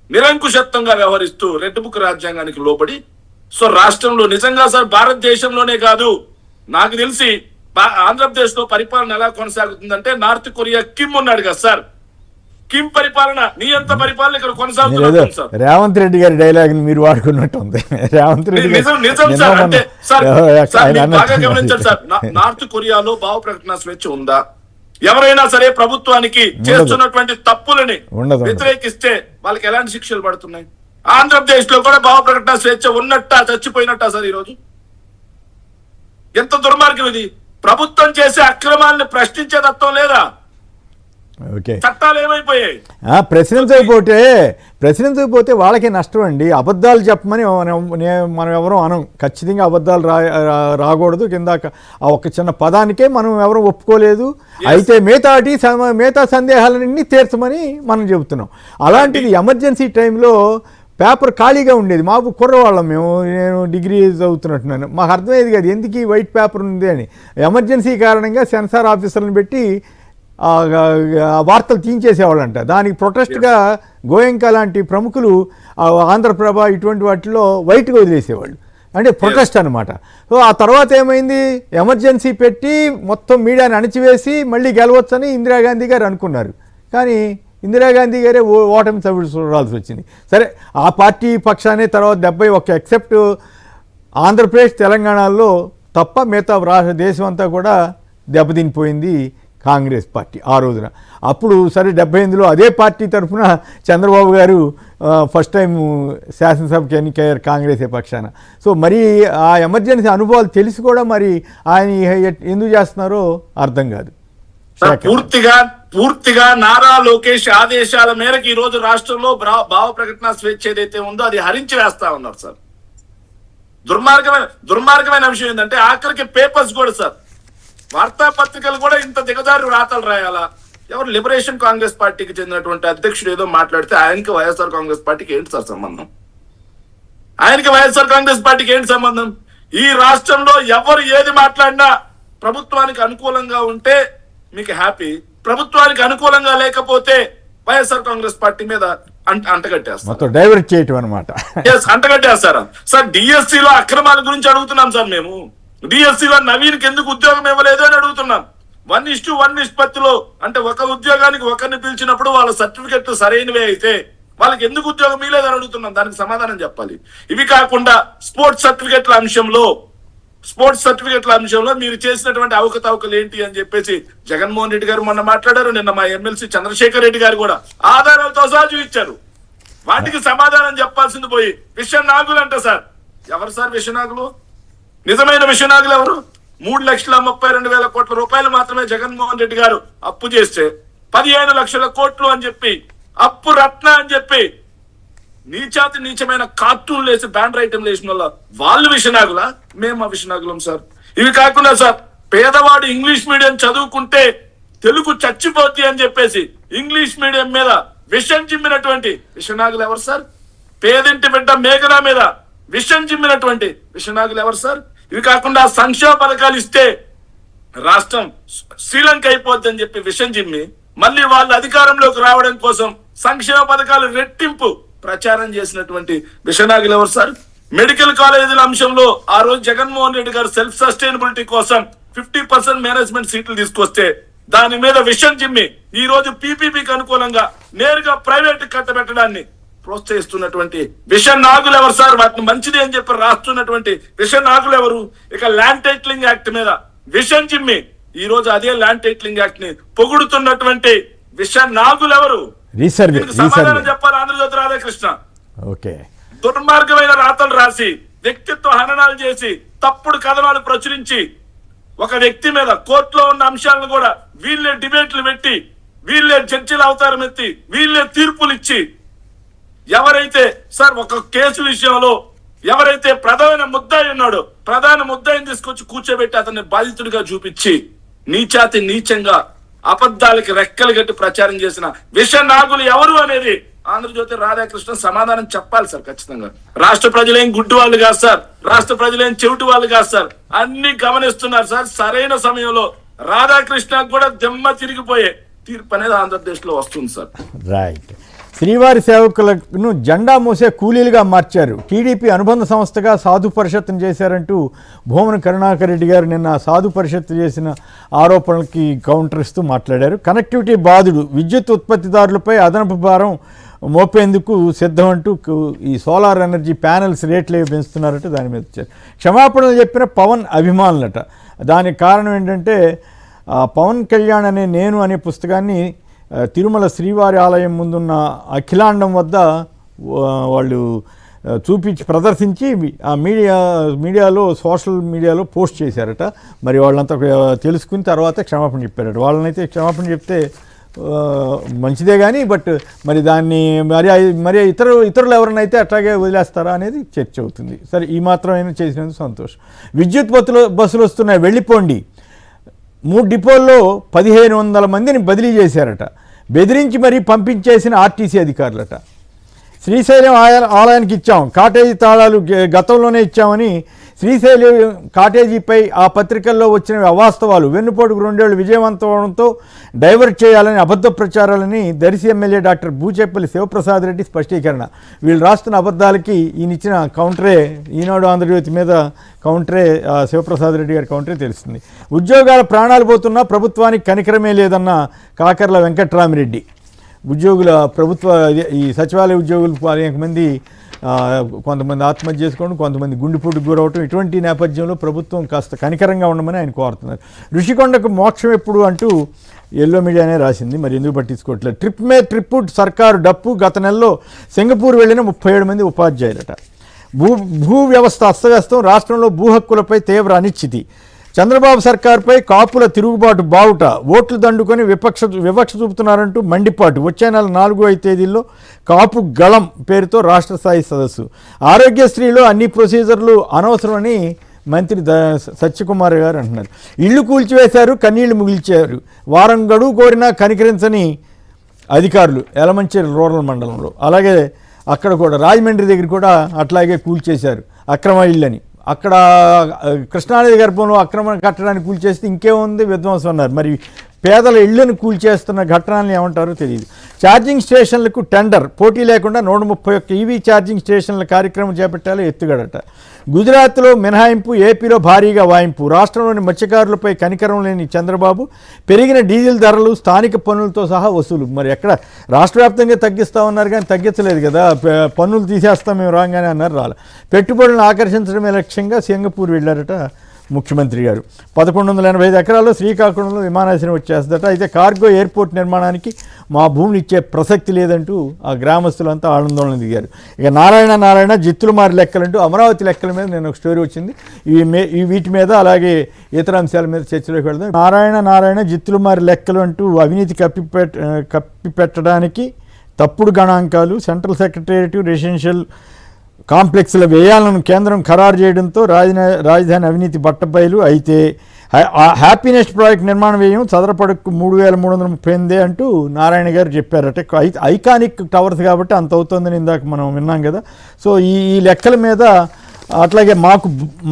నిరంకుశత్వంగా వ్యవహరిస్తూ రెడ్ బుక్ రాజ్యాంగానికి లోబడి సో రాష్ట్రంలో నిజంగా సార్ భారతదేశంలోనే కాదు నాకు తెలిసి ఆంధ్రప్రదేశ్ లో పరిపాలన ఎలా కొనసాగుతుందంటే నార్త్ కొరియా కిమ్ ఉన్నాడు కదా సార్, కిమ్ పరిపాలన నీ అంత పరిపాలన ఇక్కడ కొనసాగుతుంది సార్. రేవంత్ రెడ్డి గారి డైలాగ్ మీరు వాడుకున్నట్టు ఉంది. రేవంత్ రెడ్డి నిజం సార్. అంటే సార్ బాగా గమనించండి సార్, నార్త్ కొరియాలో భావ ప్రకటన స్వేచ్ఛ ఉందా? ఎవరైనా సరే ప్రభుత్వానికి చేస్తున్నటువంటి తప్పులని వ్యతిరేకిస్తే వాళ్ళకి ఎలాంటి శిక్షలు పడుతున్నాయి? ఆంధ్రప్రదేశ్ లో కూడా భావ ప్రకటన స్వేచ్ఛ ఉన్నట్టా చచ్చిపోయినట్టా సార్? ఈరోజు ఎంత దుర్మార్గం ఇది! ప్రభుత్వం చేసే అక్రమాలను ప్రశ్నించే తత్వం లేదా? చట్టాలు ఏమైపోయాయి? ప్రశ్నించకపోతే వాళ్ళకి నష్టం అండి. అబద్ధాలు చెప్పమని మనం ఎవరూ అనం. ఖచ్చితంగా అబద్ధాలు రాకూడదు. కిందాక ఆ ఒక చిన్న పదానికే మనం ఎవరు ఒప్పుకోలేదు. అయితే మిగతా సందేహాలన్నీ తీర్చమని మనం చెబుతున్నాం. అలాంటిది ఎమర్జెన్సీ టైంలో పేపర్ ఖాళీగా ఉండేది. మాకు కుర్రవాళ్ళం నేను డిగ్రీ చదువుతున్నట్టున్నాను. మాకు అర్థమయ్యేది కాదు ఎందుకు ఈ వైట్ పేపర్ ఉంది అని. ఎమర్జెన్సీ కారణంగా సెన్సార్ ఆఫీసర్లను పెట్టి వార్తలు తీయించేసేవాళ్ళంట. దానికి ప్రొటెస్ట్గా గోయంకా లాంటి ప్రముఖులు ఆంధ్రప్రభ ఇటువంటి వాటిలో వైట్గా వదిలేసేవాళ్ళు. అంటే ప్రొటెస్ట్ అనమాట. సో ఆ తర్వాత ఏమైంది, ఎమర్జెన్సీ పెట్టి మొత్తం మీడియాని అణిచివేసి మళ్ళీ గెలవచ్చని ఇందిరాగాంధీ గారు అనుకున్నారు. కానీ ఇందిరాగాంధీ గారే ఓటమి చూడాల్సి వచ్చింది. సరే ఆ పార్టీ పక్షానే తర్వాత 71 ఎక్సెప్ట్ ఆంధ్రప్రదేశ్ తెలంగాణలో తప్ప మిగతా దేశం అంతా కూడా దెబ్బతినిపోయింది కాంగ్రెస్ పార్టీ ఆ రోజున. అప్పుడు సరే 78లో అదే పార్టీ తరఫున చంద్రబాబు గారు ఫస్ట్ టైం శాసనసభకి ఎన్నికయ్యారు కాంగ్రెస్ పక్షాన. సో మరి ఆ ఎమర్జెన్సీ అనుభవాలు తెలిసి కూడా మరి ఆయన ఎందుకు చేస్తున్నారో అర్థం కాదు. పూర్తిగా నారా లోకేష్ ఆదేశాల మేరకు ఈ రోజు రాష్ట్రంలో భావ ప్రకటన స్వేచ్ఛ ఏదైతే ఉందో అది హరించి వేస్తా ఉన్నారు సార్. దుర్మార్గమైన విషయం ఏంటంటే ఆఖరికి పేపర్స్ కూడా సార్, వార్తాపత్రికలు కూడా ఇంత దిగజారు రాతలు రాయాలా? ఎవరు లిబరేషన్ కాంగ్రెస్ పార్టీకి చెందినటువంటి అధ్యక్షుడు ఏదో మాట్లాడితే ఆయనకి వైఎస్ఆర్ కాంగ్రెస్ పార్టీకి ఏంటి సార్ సంబంధం? ఆయనకి వైఎస్ఆర్ కాంగ్రెస్ పార్టీకి ఏంటి సంబంధం? ఈ రాష్ట్రంలో ఎవరు ఏది మాట్లాడినా ప్రభుత్వానికి అనుకూలంగా ఉంటే మీకు హ్యాపీ, ప్రభుత్వానికి అనుకూలంగా లేకపోతే వైఎస్ఆర్ కాంగ్రెస్ పార్టీ మీద అంటగట్టేస్తారు, డైవర్ట్ చేయటం అనమాట. అంటగట్టేస్తారా సార్? డిఎస్సీలో అక్రమాల గురించి అడుగుతున్నాం సార్. మేము డిఎస్సీలో నవీన్కి ఎందుకు ఉద్యోగం ఇవ్వలేదు అని అడుగుతున్నాం. 1:1 నిష్పత్తిలో అంటే ఒక ఉద్యోగానికి ఒకరిని పిలిచినప్పుడు వాళ్ళ సర్టిఫికెట్లు సరైనవే అయితే వాళ్ళకి ఎందుకు ఉద్యోగం ఇవ్వలేదని అడుగుతున్నాం. దానికి సమాధానం చెప్పాలి. ఇవి కాకుండా స్పోర్ట్స్ సర్టిఫికెట్ల అంశంలో మీరు చేసినటువంటి అవకతవకలు ఏంటి అని చెప్పేసి జగన్మోహన్ రెడ్డి గారు మొన్న మాట్లాడారు. నిన్న మా ఎమ్మెల్సీ చంద్రశేఖర్ రెడ్డి గారు కూడా ఆధారాలతో సహా చూపించారు. వాటికి సమాధానం చెప్పాల్సింది పోయి విషనాగులు అంట సార్. ఎవరు సార్ విషనాగులు? నిజమైన విషనాగులు ఎవరు? 3,32,000 కోట్ల రూపాయలు మాత్రమే జగన్మోహన్ రెడ్డి గారు అప్పు చేస్తే 15 లక్షల కోట్లు అని చెప్పి అప్పు రత్న అని చెప్పి నీచమైన కార్టూన్లు వేసి బ్యాన్ ఐటమ్ వేసిన వల్ల వాళ్ళు విషనాగులా? మేము విషనాగులం సార్. ఇవి కాకుండా సార్ పేదవాడు ఇంగ్లీష్ మీడియం చదువుకుంటే తెలుగు చచ్చిపోద్ది అని చెప్పేసి ఇంగ్లీష్ మీడియం మీద విషం చిమ్మినటువంటి విషనాగులు ఎవరు సార్? పేదింటి బిడ్డ మేఘన మీద విషం చిమ్మినటువంటి విషనాగులు ఎవరు సార్? ఇవి కాకుండా సంక్షేమ పథకాలు ఇస్తే రాష్ట్రం శ్రీలంక అయిపోద్ది అని చెప్పి విషం చిమ్మి మళ్ళీ వాళ్ళు అధికారంలోకి రావడం కోసం సంక్షేమ పథకాలు రెట్టింపు ప్రచారం చేసినటువంటి విషనాగులు ఎవరు సార్? మెడికల్ కాలేజీల అంశంలో ఆ రోజు జగన్మోహన్ రెడ్డి గారు సెల్ఫ్ సస్టైనబిలిటీ కోసం 50% మేనేజ్మెంట్ సీట్లు తీసుకొస్తే దాని మీద విషం చిమ్మి ఈ రోజు పీపీపీకి అనుకూలంగా నేరుగా ప్రైవేట్ కట్టబెట్టడాన్ని ప్రోత్సహిస్తున్నటువంటి విష నాగులు ఎవరు సార్? వాటిని మంచిది అని చెప్పి రాస్తున్నటువంటి విష నాగులు ఎవరు? ఇక ల్యాండ్ టైటిలింగ్ యాక్ట్ మీద విషం చిమ్మి ఈ రోజు అదే ల్యాండ్ టైటిలింగ్ యాక్ట్ ని పొగుడుతున్నటువంటి విష నాగులు ఎవరు? సమాధానం చెప్పాలి ఆంధ్రజ్యోతి రాధాకృష్ణ. దుర్మార్గమైన రాతలు రాసి వ్యక్తిత్వ హననాలు చేసి తప్పుడు కథనాలు ప్రచురించి ఒక వ్యక్తి మీద కోర్టులో ఉన్న అంశాలను కూడా వీళ్ళే డిబేట్లు పెట్టి, వీళ్ళే జడ్జిల అవతారం ఎత్తి, వీళ్ళే తీర్పులు ఇచ్చి, ఎవరైతే సార్ ఒక కేసు విషయంలో ఎవరైతే ప్రధాన ముద్దాయి ఉన్నాడో ప్రధాన ముద్దాయిని తీసుకొచ్చి కూర్చోబెట్టి అతన్ని బాధితుడిగా చూపించి నీచాతి నీచంగా అబద్ధాలకి రెక్కలు గట్టి ప్రచారం చేసిన విష నాగులు ఎవరు అనేది ఆంధ్రజ్యోతి రాధాకృష్ణ సమాధానం చెప్పాలి సార్. ఖచ్చితంగా రాష్ట్ర ప్రజలేం గుడ్డు వాళ్ళు కాదు సార్, రాష్ట్ర ప్రజలేం చెవిటి వాళ్ళు కాదు సార్, అన్ని గమనిస్తున్నారు సార్. సరైన సమయంలో రాధాకృష్ణ కూడా దెమ్మ తిరిగిపోయే తీర్పు అనేది ఆంధ్రప్రదేశ్ లో వస్తుంది సార్. రైట్. శ్రీవారి సేవకులను జెండా మోసే కూలీలుగా మార్చారు, టీడీపీ అనుబంధ సంస్థగా సాధు పరిషత్తును చేశారంటూ భూమన కరుణాకర్ రెడ్డి గారు నిన్న సాధు పరిషత్తు చేసిన ఆరోపణలకి కౌంటర్ ఇస్తూ మాట్లాడారు. కనెక్టివిటీ బాధుడు, విద్యుత్ ఉత్పత్తిదారులపై అదనపు భారం మోపేందుకు సిద్ధం అంటూ ఈ సోలార్ ఎనర్జీ ప్యానెల్స్ రేట్లు పెంచుతున్నారట. దాని మీద వచ్చారు. క్షమాపణలు చెప్పిన పవన్ అభిమానులట. దానికి కారణం ఏంటంటే పవన్ కళ్యాణ్ అనే నేను అనే పుస్తకాన్ని తిరుమల శ్రీవారి ఆలయం ముందున్న అఖిలాండం వద్ద వాళ్ళు చూపించి ప్రదర్శించి ఆ మీడియాలో సోషల్ మీడియాలో పోస్ట్ చేశారట. మరి వాళ్ళంతా తెలుసుకుని తర్వాత క్షమాపణ చెప్పారట. వాళ్ళనైతే క్షమాపణ చెప్తే మంచిదే కానీ మరి దాన్ని మరి ఇతరులు ఎవరినైతే అట్లాగే వదిలేస్తారా అనేది చర్చ అవుతుంది. సరే, ఈ మాత్రమైనా చేసినందుకు సంతోషం. విద్యుత్ బస్సులు వస్తున్నాయి, వెళ్ళిపోండి. 3 డిపోల్లో 1500 మందిని బదిలీ చేశారట. బెదిరించి మరీ పంపించేసిన ఆర్టీసీ అధికారులట. శ్రీశైలం ఆలయానికి ఇచ్చాం, కాటేజీ తాళాలు గతంలోనే ఇచ్చామని శ్రీశైలం కాటేజీపై ఆ పత్రికల్లో వచ్చిన అవాస్తవాలు, వెన్నుపోటుకు 2 ఏళ్లు విజయవంతం అవడంతో డైవర్ట్ చేయాలని అబద్ధ ప్రచారాలని దర్శి ఎమ్మెల్యే డాక్టర్ బూచేపల్లి శివప్రసాద్ రెడ్డి స్పష్టీకరణ. వీళ్ళు రాస్తున్న అబద్ధాలకి ఈయన ఇచ్చిన కౌంటరే, ఈనాడు ఆంధ్రజ్యోతి మీద కౌంటరే, శివప్రసాద్ రెడ్డి గారి కౌంటరే తెలుస్తుంది. ఉద్యోగాల ప్రాణాలు పోతున్నా ప్రభుత్వానికి కనికరమే లేదన్న కాకర్ల వెంకట్రామిరెడ్డి. ఈ సచివాలయ ఉద్యోగులు అనేక మంది కొంతమంది ఆత్మహత్య చేసుకోవడం, కొంతమంది గుండెపోటుకు గురవటం, ఇటువంటి నేపథ్యంలో ప్రభుత్వం కాస్త కనికరంగా ఉండమని ఆయన కోరుతున్నారు. ఋషికొండకు మోక్షం ఎప్పుడు అంటూ ఎల్లో మీడియానే రాసింది, మరి ఎందుకు పట్టించుకోవట్లేదు. ట్రిప్ సర్కారు డప్పు. గత నెలలో సింగపూర్ వెళ్ళిన 37 మంది ఉపాధ్యాయులట. భూ వ్యవస్థ అస్తవ్యస్తం, రాష్ట్రంలో భూ హక్కులపై తీవ్ర అనిశ్చితి. చంద్రబాబు సర్కార్పై కాపుల తిరుగుబాటు బావుట, ఓట్లు దండుకొని వివక్ష చూపుతున్నారంటూ మండిపాటు. వచ్చే నెల 4-5 తేదీల్లో కాపు గళం పేరుతో రాష్ట్ర స్థాయి సదస్సు. ఆరోగ్యశ్రీలో అన్ని ప్రొసీజర్లు అనవసరమని మంత్రి సత్యకుమార్ గారు అంటున్నారు. ఇళ్లు కూల్చివేశారు, కన్నీళ్లు మిగిల్చారు. వారం గడువు కోరినా కనికరించని అధికారులు యలమంచిలి రూరల్ మండలంలో. అలాగే అక్కడ కూడా రాజమండ్రి దగ్గర కూడా అట్లాగే కూల్చేశారు అక్రమ ఇళ్ళని. అక్కడ కృష్ణానది గర్భంలో అక్రమ కట్టడాన్ని కూల్చేస్తే ఇంకేముంది, విధ్వంసం అన్నారు. మరి పేదల ఇళ్లను కూల్చేస్తున్న ఘటనల్ని ఏమంటారో తెలియదు. ఛార్జింగ్ స్టేషన్లకు టెండర్, పోటీ లేకుండా 131 ఈవీ ఛార్జింగ్ స్టేషన్ల కార్యక్రమం చేపట్టాలో ఎత్తుగడట. గుజరాత్లో మినహాయింపు, ఏపీలో భారీగా వాయింపు. రాష్ట్రంలోని మత్స్యకారులపై కనికరం లేని చంద్రబాబు, పెరిగిన డీజిల్ ధరలు, స్థానిక పన్నులతో సహా వసూలు. మరి ఎక్కడ రాష్ట్ర వ్యాప్తంగా తగ్గిస్తామన్నారు కానీ తగ్గించలేదు కదా. పన్నులు తీసేస్తాం మేము రాగానే అన్నారు, రాలే. పెట్టుబడులను ఆకర్షించడమే లక్ష్యంగా సింగపూర్ వెళ్ళారట ముఖ్యమంత్రి గారు. 1185 ఎకరాల్లో శ్రీకాకుళంలో విమానాశ్రయం వచ్చేస్తుందట. అయితే కార్గో ఎయిర్పోర్ట్ నిర్మాణానికి మా భూమిని ఇచ్చే ప్రసక్తి లేదంటూ ఆ గ్రామస్తులంతా ఆందోళన దిగారు. ఇక నారాయణ జిత్తులు మారి లెక్కలంటూ అమరావతి లెక్కల మీద నేను ఒక స్టోరీ వచ్చింది. వీటి మీద అలాగే ఇతర అంశాల మీద చర్చలోకి వెళ్దాం. నారాయణ జిత్తులు మారి లెక్కలు అంటూ అవినీతి కప్పిపెట్టడానికి తప్పుడు గణాంకాలు, సెంట్రల్ సెక్రటేరియట్ రెసిడెన్షియల్ కాంప్లెక్స్ల వ్యయాలను కేంద్రం ఖరారు చేయడంతో రాజధాని అవినీతి బట్టబయలు. అయితే హ్యాపీనెస్ట్ ప్రాజెక్ట్ నిర్మాణ వ్యయం చదరపడకు 3338 అంటూ నారాయణ గారు చెప్పారట. ఐకానిక్ టవర్స్ కాబట్టి అంత అవుతుందని ఇందాక మనం విన్నాం కదా. సో ఈ లెక్కల మీద అట్లాగే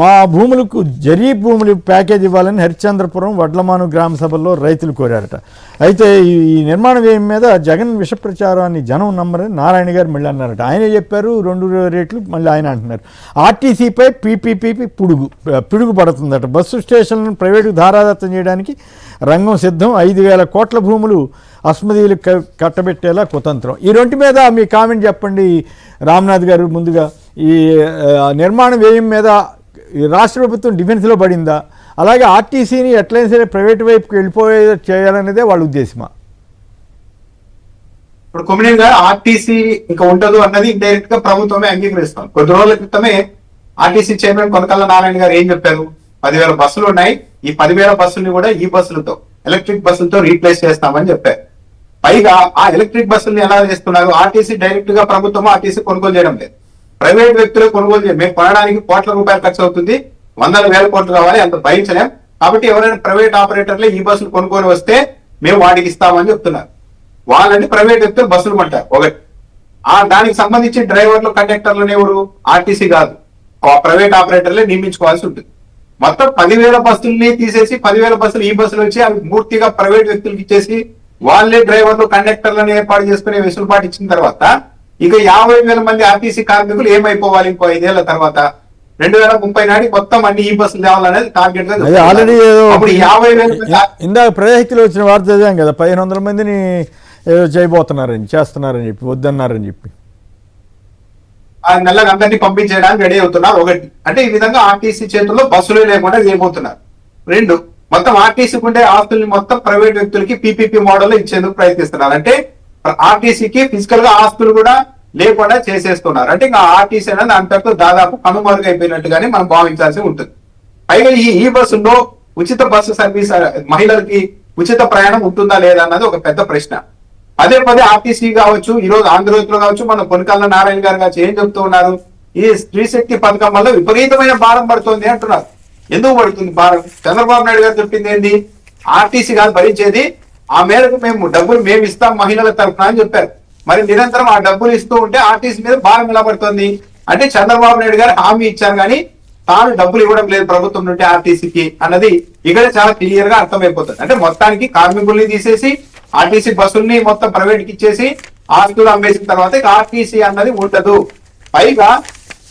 మా భూములకు జరీ భూములు ప్యాకేజ్ ఇవ్వాలని హరిశ్చంద్రపురం వడ్లమాను గ్రామ సభల్లో రైతులు కోరారట. అయితే ఈ నిర్మాణ వ్యయం మీద జగన్ విష ప్రచారాన్ని జనం నమ్మరని నారాయణ గారు మళ్ళీ అన్నారట. ఆయనే చెప్పారు 2 రేట్లు, మళ్ళీ ఆయన అంటున్నారు. ఆర్టీసీపై పీపీపీ పిడుగు పడుతుందట. బస్సు స్టేషన్లను ప్రైవేటుకు ధారాదత్తం చేయడానికి రంగం సిద్ధం. 5,000 కోట్ల భూములు అస్మదీయులు కట్టబెట్టేలా కుతంత్రం. ఈ 2 మీద మీ కామెంట్ చెప్పండి రామ్నాథ్ గారు. ముందుగా ఈ నిర్మాణ వ్యయం మీద రాష్ట్ర ప్రభుత్వం డిఫెన్స్లో పడిందా, అలాగే ఆర్టీసీని ఎట్లయినా సరే ప్రైవేట్ వైపుకి వెళ్ళిపోయే చేయాలనేదే వాళ్ళ ఉద్దేశమా? ఇప్పుడు కొమ్మినేని గారు ఆర్టీసీ ఇంకా ఉండదు అన్నది ఇండైరెక్ట్ గా ప్రభుత్వమే అంగీకరిస్తాం. కొద్ది రోజుల క్రితమే ఆర్టీసీ చైర్మన్ కొనకళ్ళ నారాయణ గారు ఏం చెప్పారు? 10,000 బస్సులు ఉన్నాయి, ఈ 10,000 బస్సుల్ని కూడా ఈ బస్సులతో, ఎలక్ట్రిక్ బస్సులతో రీప్లేస్ చేస్తామని చెప్పారు. పైగా ఆ ఎలక్ట్రిక్ బస్సుల్ని ఎలా చేస్తున్నారు? ఆర్టీసీ డైరెక్ట్ గా ప్రభుత్వం ఆర్టీసీ కొనుగోలు చేయడం లేదు, ప్రైవేట్ వ్యక్తులు కొనుగోలు చేయడం. మేము కొనడానికి కోట్ల రూపాయలు ఖర్చు అవుతుంది, 100,000 కోట్లు కావాలి, అంత భరించలేం. కాబట్టి ఎవరైనా ప్రైవేట్ ఆపరేటర్లు ఈ బస్సులు కొనుక్కొని వస్తే మేము వాటికి ఇస్తామని చెప్తున్నారు. వాళ్ళని ప్రైవేట్ వ్యక్తులు బస్సులు కొంటారు. ఒకటి, దానికి సంబంధించి డ్రైవర్లు కండక్టర్లు ఎవరు? ఆర్టీసీ కాదు, ప్రైవేట్ ఆపరేటర్లే నియమించుకోవాల్సి ఉంటుంది. మొత్తం 10,000 బస్సుల్ని తీసేసి 10,000 బస్సులు ఈ బస్సులు వచ్చి అవి పూర్తిగా ప్రైవేట్ వ్యక్తులకు ఇచ్చేసి వాళ్ళే డ్రైవర్లు కండక్టర్లను ఏర్పాటు చేసుకునే వెసులుబాటు ఇచ్చిన తర్వాత ఇక 50,000 మంది ఆర్టీసీ కార్మికులు ఏమైపోవాలి ఇంకో 5 ఏళ్ల తర్వాత? 2030 నాటికి మొత్తం అన్ని ఈ బస్సులు తేవాలనేది టార్గెట్ గా. ఆల్రెడీ అప్పుడు 50,000 ఇందాక ప్రజాహితులు వచ్చిన వార్త చదివాం కదా, 1,500 మందిని ఏదో చేయబోతున్నారని, చేస్తున్నారని చెప్పి, వద్దన్నారని చెప్పి నెలకు అందరినీ పంపించేయడానికి రెడీ అవుతున్నారు. ఒకటి, అంటే ఈ విధంగా ఆర్టీసీ చేతుల్లో బస్సులు లేకుండా చేయబోతున్నారు. 2, మొత్తం ఆర్టీసీకి ఉండే ఆస్తుల్ని మొత్తం ప్రైవేట్ వ్యక్తులకి పీపీపీ మోడల్ ఇచ్చేందుకు ప్రయత్నిస్తున్నారు. అంటే ఆర్టీసీకి ఫిజికల్ గా ఆస్తులు కూడా లేకుండా చేసేస్తున్నారు. అంటే ఇంకా ఆర్టీసీ అనేది అంతటితో దాదాపు కనుమరుగైపోయినట్టుగానే మనం భావించాల్సి ఉంటుంది. పైగా ఈ బస్సుల్లో ఉచిత బస్సు సర్వీస్, మహిళలకి ఉచిత ప్రయాణం ఉంటుందా లేదా అన్నది ఒక పెద్ద ప్రశ్న. పదే ఆర్టీసీ కావచ్చు, ఈ రోజు ఆంధ్రజ్యోతిలో కావచ్చు, మన కొనకళ్ళ నారాయణ గారు కావచ్చు ఏం చెప్తూ ఉన్నారు? ఈ స్త్రీ శక్తి పథకం వల్ల విపరీతమైన భారం పడుతుంది అంటున్నారు. ఎందుకు పడుతుంది భారం? చంద్రబాబు నాయుడు గారు చెప్పింది ఏంది? ఆర్టీసీ కాదు భరించేది, ఆ మేరకు డబ్బులు మేము ఇస్తాం మహిళల తరఫున అని చెప్పారు. మరి నిరంతరం ఆ డబ్బులు ఇస్తూ ఉంటే ఆర్టీసీ మీద భారం ఎలా పడుతుంది? అంటే చంద్రబాబు నాయుడు గారు హామీ ఇచ్చారు కానీ తాను డబ్బులు ఇవ్వడం లేదు ప్రభుత్వం నుండి ఆర్టీసీకి అన్నది ఇక్కడ చాలా క్లియర్ గా అర్థమైపోతుంది. అంటే మొత్తానికి కార్మికుల్ని తీసేసి ఆర్టీసీ బస్సుల్ని మొత్తం ప్రైవేట్ కి ఇచ్చేసి ఆస్తులు అమ్మేసిన తర్వాత ఇక ఆర్టీసీ అన్నది ఉండదు. పైగా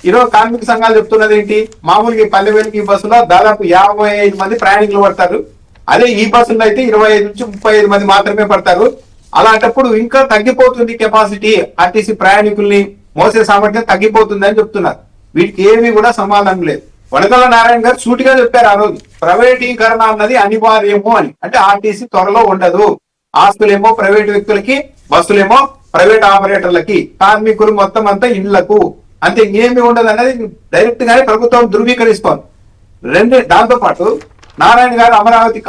ఈరోజు కార్మిక సంఘాలు చెప్తున్నది ఏంటి? మామూలుగా ఈ 10,000 బస్సులో దాదాపు 55 మంది ప్రయాణికులు పడతారు. అదే ఈ బస్సులో అయితే 25 నుంచి 35 మంది మాత్రమే పడతారు. అలాంటప్పుడు ఇంకా తగ్గిపోతుంది కెపాసిటీ, ఆర్టీసీ ప్రయాణికుల్ని మోసే సామర్థ్యం తగ్గిపోతుంది అని చెప్తున్నారు. వీటికి ఏమీ కూడా సమాధానం లేదు. కొనకళ్ళ నారాయణ గారు సూటిగా చెప్పారు ఆ రోజు, ప్రైవేటీకరణ అన్నది అనివార్యము అని. అంటే ఆర్టీసీ త్వరలో ఉండదు, ఆస్తులేమో ప్రైవేట్ వ్యక్తులకి, బస్సులేమో ప్రైవేట్ ఆపరేటర్లకి, కార్మికులు మొత్తం అంతా ఇళ్లకు, అంతే ఇంకేమి ఉండదు అనేది డైరెక్ట్ గానే ప్రభుత్వం ధృవీకరిస్తోంది. దాంతో పాటు నారాయణ గారు అమరావతి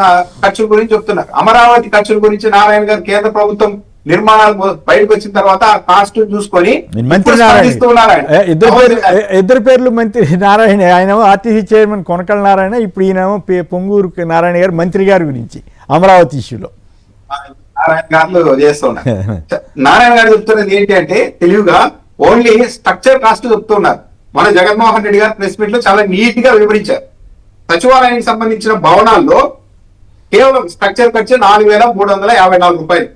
ఖర్చుల గురించి చెప్తున్నారు. అమరావతి ఖర్చుల గురించి నారాయణ గారు కేంద్ర ప్రభుత్వం నిర్మాణాలు బయటకు వచ్చిన తర్వాత ఆ కాస్ట్ చూసుకొని మంత్రి నారాయణ, ఇద్దరు పేర్లు మంత్రి నారాయణ, ఆయన ఆర్టీసీ చైర్మన్ కొనకళ్ళ నారాయణ, ఇప్పుడు ఈయనేమో పొంగూరు నారాయణ గారు మంత్రి గారి గురించి అమరావతి ఇష్యూలో నారాయణ గారు చేస్తున్నారు. నారాయణ గారు చెప్తున్నది ఏంటి అంటే తెలివిగా ఓన్లీ స్ట్రక్చర్ కాస్ట్ చెప్తున్నారు. మన జగన్మోహన్ రెడ్డి గారు ప్రెస్ మీట్ లో చాలా నీట్ గా వివరించారు. సచివాలయానికి సంబంధించిన భవనాల్లో కేవలం స్ట్రక్చర్ ఖర్చు 4,354 రూపాయలు.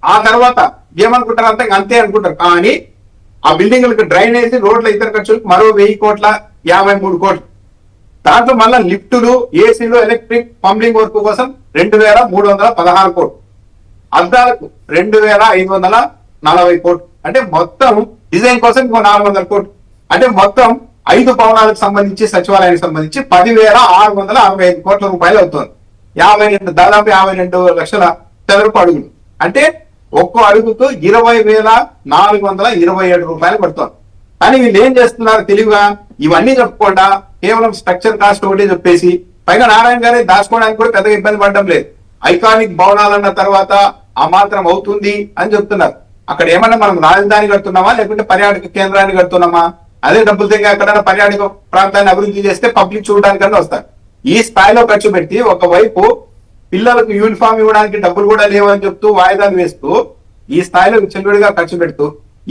ఆ తర్వాత ఏమనుకుంటారు అంతా అంతే అనుకుంటారు. కానీ ఆ బిల్డింగ్లకు డ్రైనేజీ, రోడ్ల ఇతర ఖర్చులకు మరో 1,053 కోట్లు. దాంట్లో మళ్ళా లిఫ్టులు, ఏసీలు, ఎలక్ట్రిక్, పంపింగ్ వర్క్ కోసం 2,316 కోట్లు. అద్దాలకు 2,540 కోట్లు. అంటే మొత్తం డిజైన్ కోసం ఇంకో 400 కోట్లు. అంటే మొత్తం 5 భవనాలకు సంబంధించి సచివాలయానికి సంబంధించి 10,665 కోట్ల రూపాయలు అవుతుంది. దాదాపు 52 లక్షల చదరపు అడుగులు. అంటే ఒక్కో అడుగుకు 20,427 రూపాయలు పడుతుంది. కానీ వీళ్ళు ఏం చేస్తున్నారు తెలివిగా? ఇవన్నీ చెప్పకుండా కేవలం స్ట్రక్చర్ కాస్ట్ ఒకటి చెప్పేసి, పైగా నారాయణ గారి దాచుకోవడానికి కూడా పెద్దగా ఇబ్బంది పడడం లేదు. ఐకానిక్ భవనాలన్న తర్వాత ఆ మాత్రం అవుతుంది అని చెప్తున్నారు. అక్కడ ఏమన్నా మనం రాజధాని కడుతున్నామా లేకుంటే పర్యాటక కేంద్రాన్ని కడుతున్నామా? అదే డబ్బులు తెగ ఎక్కడైనా పర్యాటక ప్రాంతాన్ని అభివృద్ధి చేస్తే పబ్లిక్ చూడడానికన్నా వస్తారు. ఈ స్థాయిలో ఖర్చు పెట్టి ఒకవైపు పిల్లలకు యూనిఫామ్ ఇవ్వడానికి డబ్బులు కూడా లేవని చెప్తూ వాయిదాలు వేస్తూ ఈ స్థాయిలో చెల్లుడిగా ఖర్చు పెడుతూ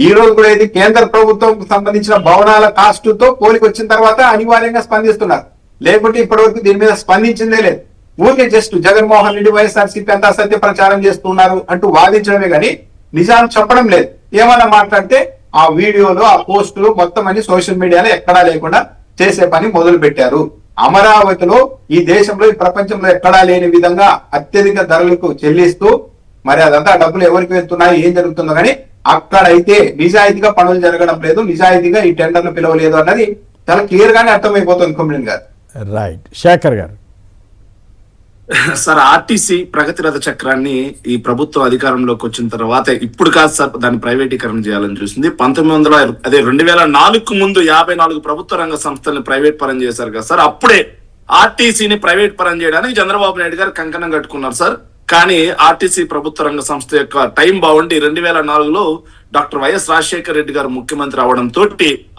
ఈ రోజు కూడా ఇది కేంద్ర ప్రభుత్వం సంబంధించిన భవనాల కాస్ట్ తో పోలికి వచ్చిన తర్వాత అనివార్యంగా స్పందిస్తున్నారు. లేకుంటే ఇప్పటివరకు దీని మీద స్పందించిందే లేదు. ఊరికే జస్ట్ జగన్మోహన్ రెడ్డి, వైఎస్ఆర్సీపీ అంతా అసత్య ప్రచారం చేస్తున్నారు అంటూ వాదించడమే కానీ నిజాలు చెప్పడం లేదు. ఏమన్నా మాట్లాడితే ఆ వీడియోలు, ఆ పోస్టులు మొత్తం అన్ని సోషల్ మీడియాలో ఎక్కడా లేకుండా చేసే పని మొదలు పెట్టారు. అమరావతిలో ఈ దేశంలో, ఈ ప్రపంచంలో ఎక్కడా లేని విధంగా అత్యధిక ధరలకు చెల్లిస్తూ మరి అదంతా డబ్బులు ఎవరికి వెళ్తున్నాయి, ఏం జరుగుతుందో కానీ అక్కడైతే నిజాయితీగా పనులు జరగడం లేదు, నిజాయితీగా ఈ టెండర్లు పిలవలేదు అన్నది చాలా క్లియర్ గానే అర్థమైపోతుంది కొమ్మినేని గారు. రైట్. శేఖర్ గారు. సార్ ఆర్టీసీ ప్రగతి రథ చక్రాన్ని ఈ ప్రభుత్వం అధికారంలోకి వచ్చిన తర్వాత ఇప్పుడు కాదు సార్ దాన్ని ప్రైవేటీకరణ చేయాలని చూసింది. 2004 ముందు 54 ప్రభుత్వ రంగ సంస్థల్ని ప్రైవేట్ పరం చేశారు కదా సార్. అప్పుడే ఆర్టీసీని ప్రైవేట్ పరం చేయడానికి చంద్రబాబు నాయుడు గారు కంకణం కట్టుకున్నారు సార్. కానీ ఆర్టీసీ ప్రభుత్వ రంగ సంస్థ యొక్క టైం బాగుండి 2004లో డాక్టర్ వైఎస్ రాజశేఖర రెడ్డి గారు ముఖ్యమంత్రి అవడంతో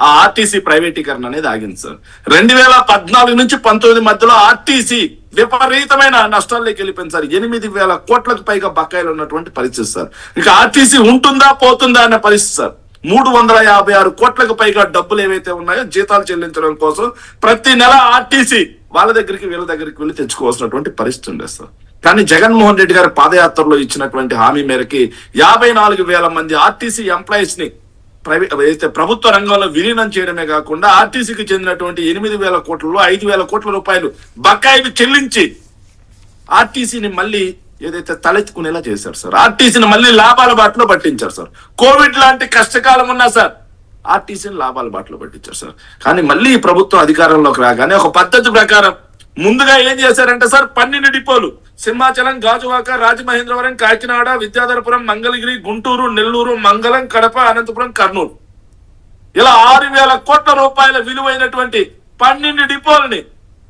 ఆ ఆర్టీసీ ప్రైవేటీకరణ అనేది ఆగింది సార్. 2014 నుంచి 19 మధ్యలో ఆర్టీసీ విపరీతమైన నష్టాల్లోకి వెళ్ళిపోయింది సార్. 8,000 కోట్లకు పైగా బకాయిలు ఉన్నటువంటి పరిస్థితి సార్. ఇక ఆర్టీసీ ఉంటుందా పోతుందా అనే పరిస్థితి సార్. 356 కోట్లకు పైగా డబ్బులు ఏవైతే ఉన్నాయో జీతాలు చెల్లించడం కోసం ప్రతి నెల ఆర్టీసీ వాళ్ళ దగ్గరికి వీళ్ళ దగ్గరికి వెళ్ళి తెచ్చుకోవాల్సినటువంటి పరిస్థితి ఉండేది సార్. కానీ జగన్మోహన్ రెడ్డి గారి పాదయాత్రలో ఇచ్చినటువంటి హామీ మేరకి 54,000 మంది ఆర్టీసీ ఎంప్లాయీస్ ని ప్రభుత్వ రంగంలో విలీనం చేయడమే కాకుండా ఆర్టీసీకి చెందినటువంటి 8,000 కోట్లలో 5,000 కోట్ల రూపాయలు బకాయిలు చెల్లించి ఆర్టీసీని మళ్ళీ ఏదైతే తలెత్తుకునేలా చేశారు సార్. ఆర్టీసీని మళ్ళీ లాభాల బాటలో పట్టించారు సార్. కోవిడ్ లాంటి కష్టకాలం ఉన్నా సార్ ఆర్టీసీని లాభాల బాటలో పట్టించారు సార్. కానీ మళ్ళీ ఈ ప్రభుత్వం అధికారంలోకి రాగానే ఒక పద్ధతి ప్రకారం ముందుగా ఏం చేశారంటే సార్ 12 డిపోలు సింహాచలం, గాజువాక, రాజమహేంద్రవరం, కాకినాడ, విద్యాధరపురం, మంగళగిరి, గుంటూరు, నెల్లూరు, మంగళం, కడప, అనంతపురం, కర్నూలు ఇలా 6,000 కోట్ల రూపాయల విలువైనటువంటి 12 డిపోలని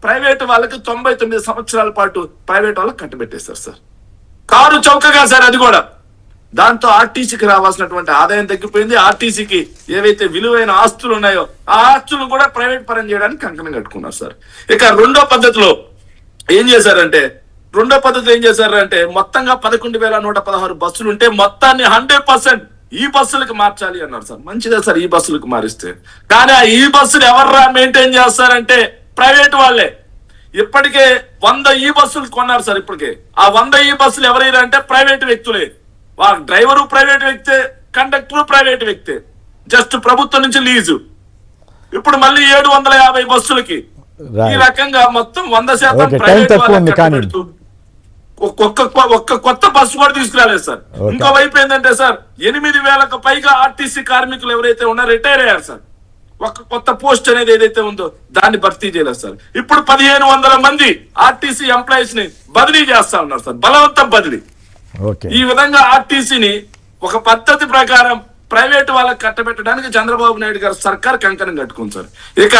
ప్రైవేట్ వాళ్ళకి 99 సంవత్సరాల పాటు ప్రైవేట్ వాళ్ళకి కట్టబెట్టేశారు సార్. కారు చౌకగా సార్ అది కూడా. దాంతో ఆర్టీసీకి రావాల్సినటువంటి ఆదాయం తగ్గిపోయింది. ఆర్టీసీకి ఏవైతే విలువైన ఆస్తులు ఉన్నాయో ఆ ఆస్తులను కూడా ప్రైవేట్ పరం చేయడానికి కంకణం కట్టుకున్నారు సార్. ఇక రెండో పద్ధతిలో ఏం చేశారంటే మొత్తంగా 11,116 బస్సులు ఉంటే మొత్తాన్ని 100% ఈ బస్సులకు మార్చాలి అన్నారు సార్. మంచిదే సార్ ఈ బస్సులకు మారిస్తే. కానీ ఆ ఈ బస్సులు ఎవర్రా మెయింటైన్ చేస్తారంటే ప్రైవేట్ వాళ్ళే. ఇప్పటికే 100 ఈ బస్సులు కొన్నారు సార్. ఇప్పటికే ఆ 100 ఈ బస్సులు ఎవరైనా అంటే ప్రైవేట్ వ్యక్తులే. డ్రైవరు ప్రైవేట్ వ్యక్తే, కండక్టర్ ప్రైవేట్ వ్యక్తే, జస్ట్ ప్రభుత్వం నుంచి లీజు. ఇప్పుడు మళ్ళీ 750 బస్సులకి ఈ రకంగా మొత్తం 100% ప్రైవేట్ ఒక్క కొత్త బస్సు కూడా తీసుకురాలేదు సార్. ఇంకో వైపు ఏంటంటే సార్ 8,000కు పైగా ఆర్టీసీ కార్మికులు ఎవరైతే ఉన్నారో రిటైర్ అయ్యారు సార్. ఒక కొత్త పోస్ట్ అనేది ఏదైతే ఉందో దాన్ని భర్తీ చేయలేదు సార్. ఇప్పుడు 1,500 మంది ఆర్టీసీ ఎంప్లాయీస్ ని బదిలీ చేస్తా ఉన్నారు సార్, బలవంత బదిలీ. ఈ విధంగా ఆర్టీసీని ఒక పద్ధతి ప్రకారం ప్రైవేట్ వాళ్ళకి కట్టబెట్టడానికి చంద్రబాబు నాయుడు గారు సర్కార్ కంకణం కట్టుకుంది సార్. ఇక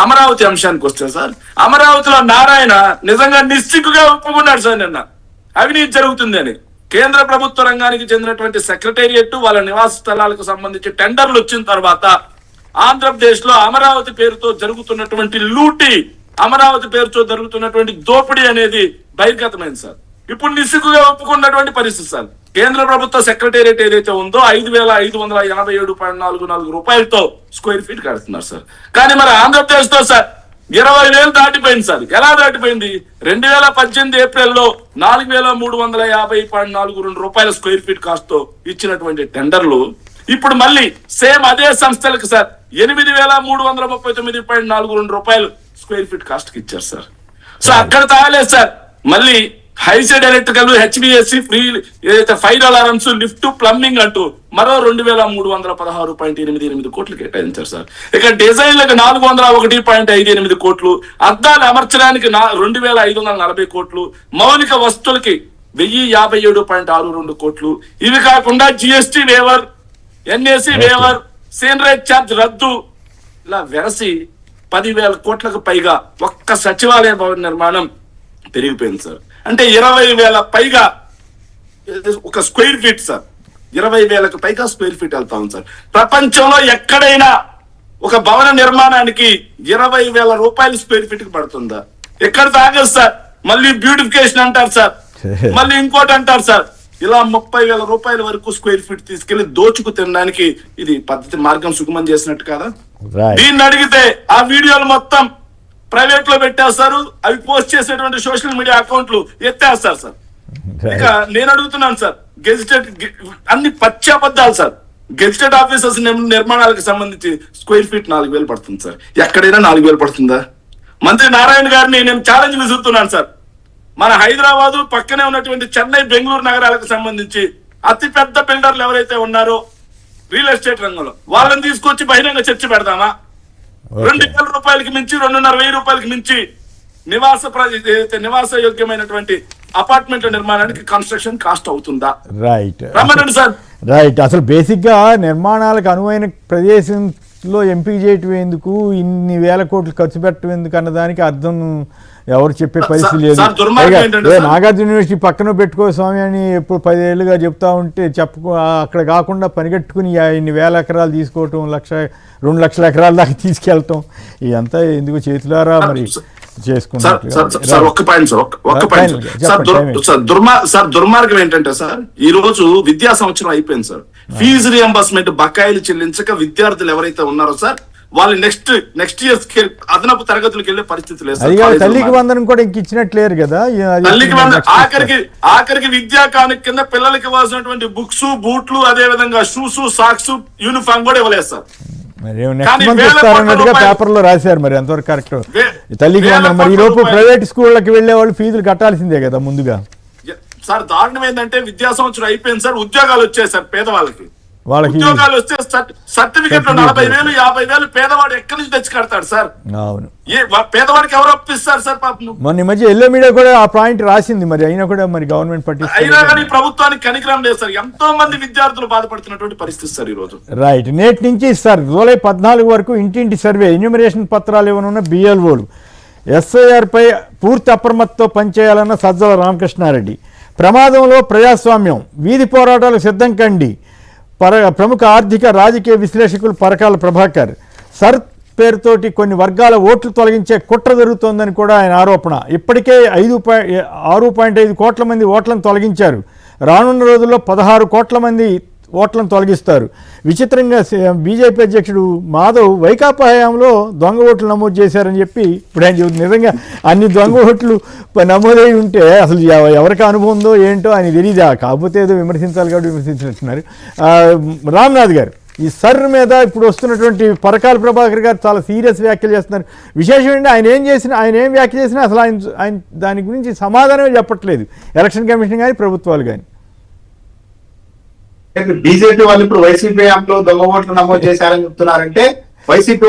అమరావతి అంశానికి వస్తే సార్, అమరావతిలో నారాయణ నిజంగా నిస్సిగ్గుగా ఒప్పుకున్నాడు సార్ నిన్న అవినీతి జరుగుతుందని. కేంద్ర ప్రభుత్వ రంగానికి చెందినటువంటి సెక్రటేరియట్ వాళ్ళ నివాస స్థలాలకు సంబంధించి టెండర్లు వచ్చిన తర్వాత ఆంధ్రప్రదేశ్ లో అమరావతి పేరుతో జరుగుతున్నటువంటి లూటీ, అమరావతి పేరుతో జరుగుతున్నటువంటి దోపిడీ అనేది బహిర్గతమైంది సార్. ఇప్పుడు నిస్సిగ్గుగా ఒప్పుకున్నటువంటి పరిస్థితి సార్. కేంద్ర ప్రభుత్వ సెక్రటేరియట్ ఏదైతే ఉందో 5,587.44 రూపాయలతో స్క్వేర్ ఫీట్ కడుతున్నారు సార్. కానీ మరి ఆంధ్రప్రదేశ్ తో సార్ 20,000 దాటిపోయింది సార్. ఎలా దాటిపోయింది? 2018 ఏప్రిల్లో 4,350.42 రూపాయల స్క్వేర్ ఫీట్ కాస్ట్ తో ఇచ్చినటువంటి టెండర్లు ఇప్పుడు మళ్ళీ సేమ్ అదే సంస్థలకు సార్ 8,339.42 రూపాయలు స్క్వేర్ ఫీట్ కాస్ట్ కి ఇచ్చారు సార్. సో అక్కడ తాగలేదు సార్. మళ్ళీ హైసైడ్ ఎలక్ట్రికల్, హెచ్బిఎస్సి, ఫ్రీ ఏదైతే ఫైర్ అలారమ్స్, లిఫ్ట్, ప్లంబింగ్ అంటూ మరో 2,316.88 కోట్లు కేటాయించారు సార్. ఇక డిజైన్లకు 401.58 కోట్లు, అద్దాలు అమర్చడానికి 2,540 కోట్లు, మౌలిక వస్తువులకి 1,057.62 కోట్లు. ఇవి కాకుండా GST waiver, NAC waiver, seigniorage charge రద్దు ఇలా వెరసి 10,000 కోట్లకు పైగా ఒక్క సచివాలయ భవన నిర్మాణం పెరిగిపోయింది సార్. అంటే 20,000 పైగా ఒక స్క్వేర్ ఫీట్ సార్, 20,000కు పైగా స్క్వేర్ ఫీట్ వెళ్తా ఉంది సార్. ప్రపంచంలో ఎక్కడైనా ఒక భవన నిర్మాణానికి 20,000 రూపాయలు స్క్వేర్ ఫీట్ కి పడుతుందా? ఎక్కడ తాగదు సార్. మళ్ళీ బ్యూటిఫికేషన్ అంటారు సార్, మళ్ళీ ఇంకోటి అంటారు సార్. ఇలా 30,000 రూపాయల వరకు స్క్వేర్ ఫీట్ తీసుకెళ్లి దోచుకు తినడానికి ఇది పద్ధతి, మార్గం సుగమం చేసినట్టు కాదా? దీన్ని అడిగితే ఆ వీడియోలు మొత్తం ప్రైవేట్ లో పెట్టేస్తారు. అవి పోస్ట్ చేసేటువంటి సోషల్ మీడియా అకౌంట్లు ఎత్తేస్తారు సార్. ఇక నేను అడుగుతున్నాను సార్, గెజిటెడ్ అన్ని పచ్చాబద్దాలు సార్. గెజిటెడ్ ఆఫీసర్స్ నిర్మాణాలకు సంబంధించి స్క్వేర్ ఫీట్ 4,000 పడుతుంది సార్. ఎక్కడైనా 4,000 పడుతుందా? మంత్రి నారాయణ గారిని నేను ఛాలెంజ్ విసురుతున్నాను సార్. మన హైదరాబాదు పక్కనే ఉన్నటువంటి చెన్నై, బెంగళూరు నగరాలకు సంబంధించి అతి పెద్ద బిల్డర్లు ఎవరైతే ఉన్నారో రియల్ ఎస్టేట్ రంగంలో వాళ్ళని తీసుకొచ్చి బహిరంగ చర్చ పెడదామా? 2,000 రూపాయలకి మించి, 2,500 రూపాయలకి మించి నివాస యోగ్యమైనటువంటి అపార్ట్మెంట్ల నిర్మాణానికి కన్స్ట్రక్షన్ కాస్ట్ అవుతుందా? రైట్ రమ్మనండి సార్. రైట్. అసలు బేసిక్గా నిర్మాణాలకు అనువైన ప్రదేశంలో ఎంపిక చేయటం ఎందుకు, ఇన్ని వేల కోట్లు ఖర్చు పెట్టడం ఎందుకు అన్నదానికి అర్థం ఎవరు చెప్పే పరిస్థితి లేదు. నాగార్జున యూనివర్సిటీ పక్కన పెట్టుకో స్వామి అని ఎప్పుడు 10 ఏళ్ళుగా చెప్తా ఉంటే అక్కడ కాకుండా పనిగట్టుకుని ఇన్ని వేల ఎకరాలు తీసుకోవటం, 2 లక్షల ఎకరాల దాకా తీసుకెళ్ళటం, ఇదంతా ఎందుకు చేతులారా మరి దుర్మార్గం ఏంటంటే సార్, ఈ రోజు విద్యా సంవత్సరం అయిపోయింది సార్. ఫీజు రియంబర్స్మెంట్ బకాయిలు చెల్లించక విద్యార్థులు ఎవరైతే ఉన్నారో సార్, వాళ్ళు నెక్స్ట్ ఇయర్స్ అదనపు తరగతులకు వెళ్ళే పరిస్థితి లేదు. తల్లికి వందనం కూడా ఇంక ఇచ్చినట్లేరు కదా. తల్లికి వందనం ఆఖరికి విద్యా కానుక కింద పిల్లలకి ఇవ్వాల్సినటువంటి బుక్స్, బూట్లు, అదే విధంగా షూస్, సాక్స్, యూనిఫామ్ కూడా ఇవ్వలేదు సార్. మరి నెక్స్ట్ మంత్ ఇస్తారన్నట్టుగా పేపర్లో రాశారు. మరి ఎంతవరకు కరెక్ట్ తల్లికి వందనం? మరి ఈ లోపు ప్రైవేట్ స్కూళ్ళకి వెళ్లే వాళ్ళు ఫీజులు కట్టాల్సిందే కదా ముందుగా. సార్ దారుణం ఏంటంటే విద్యా సంవత్సరం అయిపోయింది సార్, ఉద్యోగాలు వచ్చాయి సార్ పేదవాళ్ళకి. ఉద్యోగాలు వస్తే సర్టిఫికెట్లు 40,000 50,000 పేదవాడు ఎక్కడి నుంచి తెచ్చి కడతాడు సార్? అవును, పేదవాడికి ఎవరు అప్పిస్తారు సార్? పాపం మొన్న మధ్య ఎల్లో మీడియా కూడా ఆ పాయింట్ రాసింది. మరి అయినా కూడా మరి గవర్నమెంట్ పట్టించుకోలేదు. అయినా కానీ ప్రభుత్వానికి కనికరం లేదు సార్. ఎంతో మంది విద్యార్థులు బాధపడుతున్నటువంటి పరిస్థితి సార్ ఈ రోజు. రైట్. నేటి నుంచి సార్ జూలై 14 వరకు ఇంటింటి సర్వే, ఎన్యూమరేషన్ పత్రాలు ఇవ్వనున్న బిఎల్ఓలు, ఎస్ఐఆర్పై పూర్తి అప్రమత్తతో పనిచేయాలన్న సజ్జల రామకృష్ణారెడ్డి. ప్రమాదంలో ప్రజాస్వామ్యం, వీధి పోరాటాలకు సిద్ధం కండి ప్రముఖ ఆర్థిక రాజకీయ విశ్లేషకులు పరకాల ప్రభాకర్. సర్ పేరుతోటి కొన్ని వర్గాల ఓట్లు తొలగించే కుట్ర జరుగుతోందని కూడా ఆయన ఆరోపణ. ఇప్పటికే 6.5 కోట్ల మంది ఓట్లను తొలగించారు. రానున్న రోజుల్లో 16 కోట్ల మంది ఓట్లను తొలగిస్తారు. విచిత్రంగా బీజేపీ అధ్యక్షుడు మాధవ్ వైకాపా హయాంలో దొంగ ఓట్లు నమోదు చేశారని చెప్పి ఇప్పుడు ఆయన చెబుతుంది. నిజంగా అన్ని దొంగ ఓట్లు నమోదై ఉంటే అసలు ఎవరికి అనుభవం ఉందో ఏంటో ఆయన తెలియదా, కాకపోతే ఏదో విమర్శించాలి కాబట్టి విమర్శించినట్టున్నారు. రామ్నాథ్ గారు, ఈ సర్ మీద ఇప్పుడు వస్తున్నటువంటి పరకాల ప్రభాకర్ గారు చాలా సీరియస్ వ్యాఖ్యలు చేస్తున్నారు. విశేషం ఏంటంటే ఆయన ఏం వ్యాఖ్య చేసినా అసలు ఆయన దాని గురించి సమాధానమే చెప్పట్లేదు, ఎలక్షన్ కమిషన్ కానీ ప్రభుత్వాలు కానీ. బీజేపీ వాళ్ళు ఇప్పుడు వైసీపీ యాప్ లో దొంగ ఓట్లు నమోదు చేశారని చెప్తున్నారంటే వైసీపీ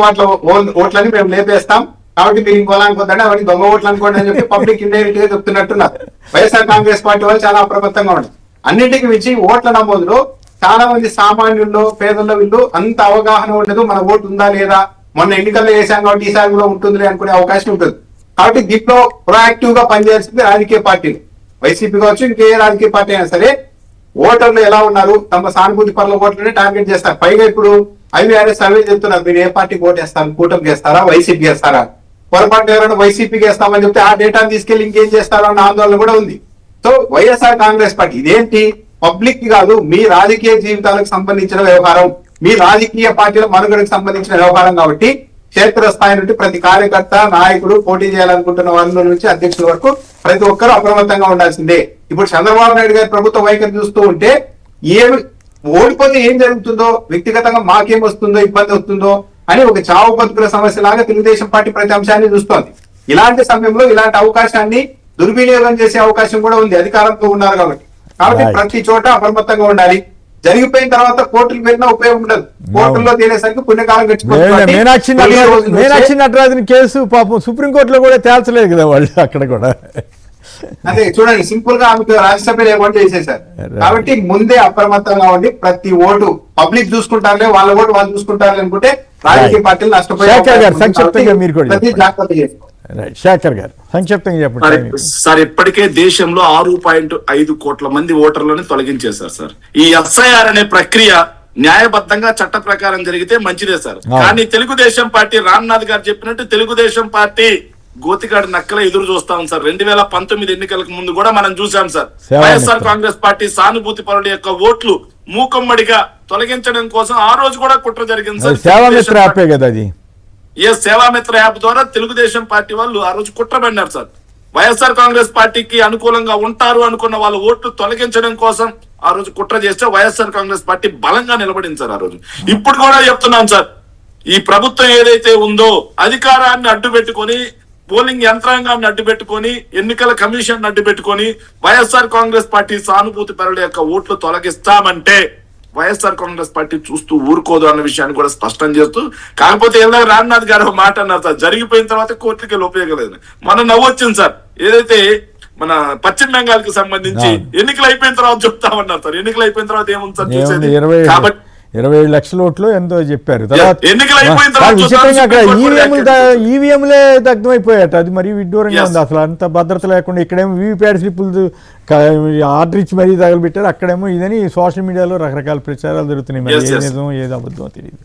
ఓట్లని మేము లేపేస్తాం కాబట్టి మీరు ఇంకోలా అనుకోద్దండి, అవన్నీ దొంగ ఓట్లు అనుకోండి అని చెప్పి పబ్లిక్ ఇండైరెక్ట్ గా చెప్తున్నట్టున్నారు. వైఎస్ఆర్ కాంగ్రెస్ పార్టీ వాళ్ళు చాలా అప్రమత్తంగా ఉన్నారు. అన్నింటికి మించి ఓట్ల నమోదులో చాలా మంది సామాన్యుల్లో పేదల్లో వీళ్ళు అంత అవగాహన ఉండదు. మన ఓటు ఉందా లేదా, మొన్న ఎన్నికల్లో వేసాం కాబట్టి ఈసారి కూడా ఉంటుంది అనుకునే అవకాశం ఉంటుంది. కాబట్టి దీంట్లో ప్రొయాక్టివ్ గా పనిచేయాల్సింది రాజకీయ పార్టీలు, వైసీపీ కావచ్చు ఇంకే రాజకీయ పార్టీ అయినా సరే. ఓటర్లు ఎలా ఉన్నారు, తమ సానుభూతి పరుల ఓట్లని టార్గెట్ చేస్తారు. పైగా ఇప్పుడు ఐవీఆర్ఎస్ సర్వే చెప్తున్నారు, మీరు ఏ పార్టీకి ఓటు వేస్తారు, కూటమికి వేస్తారా వైసీపీకి వేస్తారా. పొరపాటు ఎవరైనా వైసీపీకి వేస్తామని చెప్తే ఆ డేటాను తీసుకెళ్లి ఇంకేం చేస్తారో అన్న ఆందోళన కూడా ఉంది. సో వైఎస్ఆర్ కాంగ్రెస్ పార్టీ ఇదేంటి, పబ్లిక్ కాదు, మీ రాజకీయ జీవితాలకు సంబంధించిన వ్యవహారం, మీ రాజకీయ పార్టీల మనుగడకు సంబంధించిన వ్యవహారం. కాబట్టి క్షేత్రస్థాయి నుండి ప్రతి కార్యకర్త, నాయకుడు, పోటీ చేయాలనుకుంటున్న వాళ్ళ నుంచి అధ్యక్షుల వరకు ప్రతి ఒక్కరూ అప్రమత్తంగా ఉండాల్సిందే. ఇప్పుడు చంద్రబాబు నాయుడు గారి ప్రభుత్వ వైఖరి చూస్తూ ఉంటే ఏమి ఓడిపోతే ఏం జరుగుతుందో, వ్యక్తిగతంగా మాకేం వస్తుందో, ఇబ్బంది వస్తుందో అని ఒక చావు బతుకుల సమస్య లాగా తెలుగుదేశం పార్టీ ప్రతి అంశాన్ని చూస్తోంది. ఇలాంటి సమయంలో ఇలాంటి అవకాశాన్ని దుర్వినియోగం చేసే అవకాశం కూడా ఉంది, అధికారంతో ఉన్నారు కాబట్టి. ప్రతి చోట అప్రమత్తంగా ఉండాలి. జరిగిపోయిన తర్వాత కోర్టులకు వెళ్ళినా ఉపయోగం ఉండదు. కోర్టుల్లో తేలేసరికి పుణ్యకాలం గడిచిపోతుంది. మీనాక్షి నటరాజన్ కేసు పాపం సుప్రీంకోర్టులో కూడా తేల్చలేదు కదా వాళ్ళు, అక్కడ కూడా అదే చూడండి, సింపుల్ గా ఆమెకు రాజ్యసభలో ఓటు చేసేసారు. కాబట్టి ముందే అప్రమత్తంగా ఉండి ప్రతి ఓటు పబ్లిక్ చూసుకుంటారులే, వాళ్ళ ఓటు వాళ్ళు చూసుకుంటారు అనుకుంటే రాజకీయ పార్టీలు శేఖర్ గారు సంక్షిప్తంగా చెప్పండి సార్. ఇప్పటికే దేశంలో 6.5 కోట్ల మంది ఓటర్లను తొలగించేశారు సార్. ఈ ఎస్ఐఆర్ అనే ప్రక్రియ న్యాయబద్ధంగా చట్ట ప్రకారం జరిగితే మంచిదే సార్. కానీ తెలుగుదేశం పార్టీ, రామ్నాథ్ గారు చెప్పినట్టు తెలుగుదేశం పార్టీ గోతికాడు నక్కల ఎదురు చూస్తాం సార్. 2019 ఎన్నికలకు ముందు కూడా మనం చూసాం సార్. వైఎస్ఆర్ కాంగ్రెస్ పార్టీ సానుభూతి పరుల యొక్క ఓట్లు మూకమ్మడిగా తొలగించడం కోసం ఆ రోజు కూడా కుట్ర జరిగింది సార్. సేవామిత్ర యాప్ ద్వారా తెలుగుదేశం పార్టీ వాళ్ళు ఆ రోజు కుట్ర పడినారు సార్. వైఎస్ఆర్ కాంగ్రెస్ పార్టీకి అనుకూలంగా ఉంటారు అనుకున్న వాళ్ళ ఓట్లు తొలగించడం కోసం ఆ రోజు కుట్ర చేస్తే వైఎస్ఆర్ కాంగ్రెస్ పార్టీ బలంగా నిలబడింది సార్ ఆ రోజు. ఇప్పుడు కూడా చెప్తున్నాం సార్, ఈ ప్రభుత్వం ఏదైతే ఉందో అధికారాన్ని అడ్డు పెట్టుకొని, పోలింగ్ యంత్రాంగాన్ని అడ్డు పెట్టుకొని, ఎన్నికల కమిషన్ అడ్డు పెట్టుకొని వైఎస్ఆర్ కాంగ్రెస్ పార్టీ సానుభూతి పరుల యొక్క ఓట్లు తొలగిస్తామంటే వైఎస్ఆర్ కాంగ్రెస్ పార్టీ చూస్తూ ఊరుకోదు అన్న విషయాన్ని కూడా స్పష్టం చేస్తూ, కాకపోతే ఏదో రామ్నాథ్ గారు ఒక మాట అన్నారు సార్, జరిగిపోయిన తర్వాత కోర్టుకి వెళ్ళి ఉపయోగలేదు. మనం నవ్వొచ్చింది సార్, ఏదైతే మన పశ్చిమ బెంగాల్ కి సంబంధించి ఎన్నికలు అయిపోయిన తర్వాత చెప్తామన్నారు సార్. ఎన్నికలు అయిపోయిన తర్వాత ఏముంది సార్ చూసేది? కాబట్టి 27 లక్షల ఓట్లు ఎంతో చెప్పారు. ఎన్నికలు అయిపోయిన తర్వాత విచిత్రంగా అక్కడ ఈవీఎంలే దగ్ధమైపోయాట. అది మరీ విడ్డూరంగా ఉంది. అసలు అంత భద్రత లేకుండా ఇక్కడేమో వీవీప్యాట్ స్లిప్పులు ఆర్డర్ ఇచ్చి మరీ తగలబెట్టారు, అక్కడేమో ఇదని సోషల్ మీడియాలో రకరకాల ప్రచారాలు జరుగుతున్నాయి. మరి ఏది నిజం ఏది అబద్ధమో తెలియదు.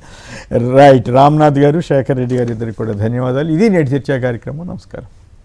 రైట్. రామ్నాథ్ గారు, శేఖర్ రెడ్డి గారు ఇద్దరికి కూడా ధన్యవాదాలు. ఇది నేటి చర్చా కార్యక్రమం. నమస్కారం.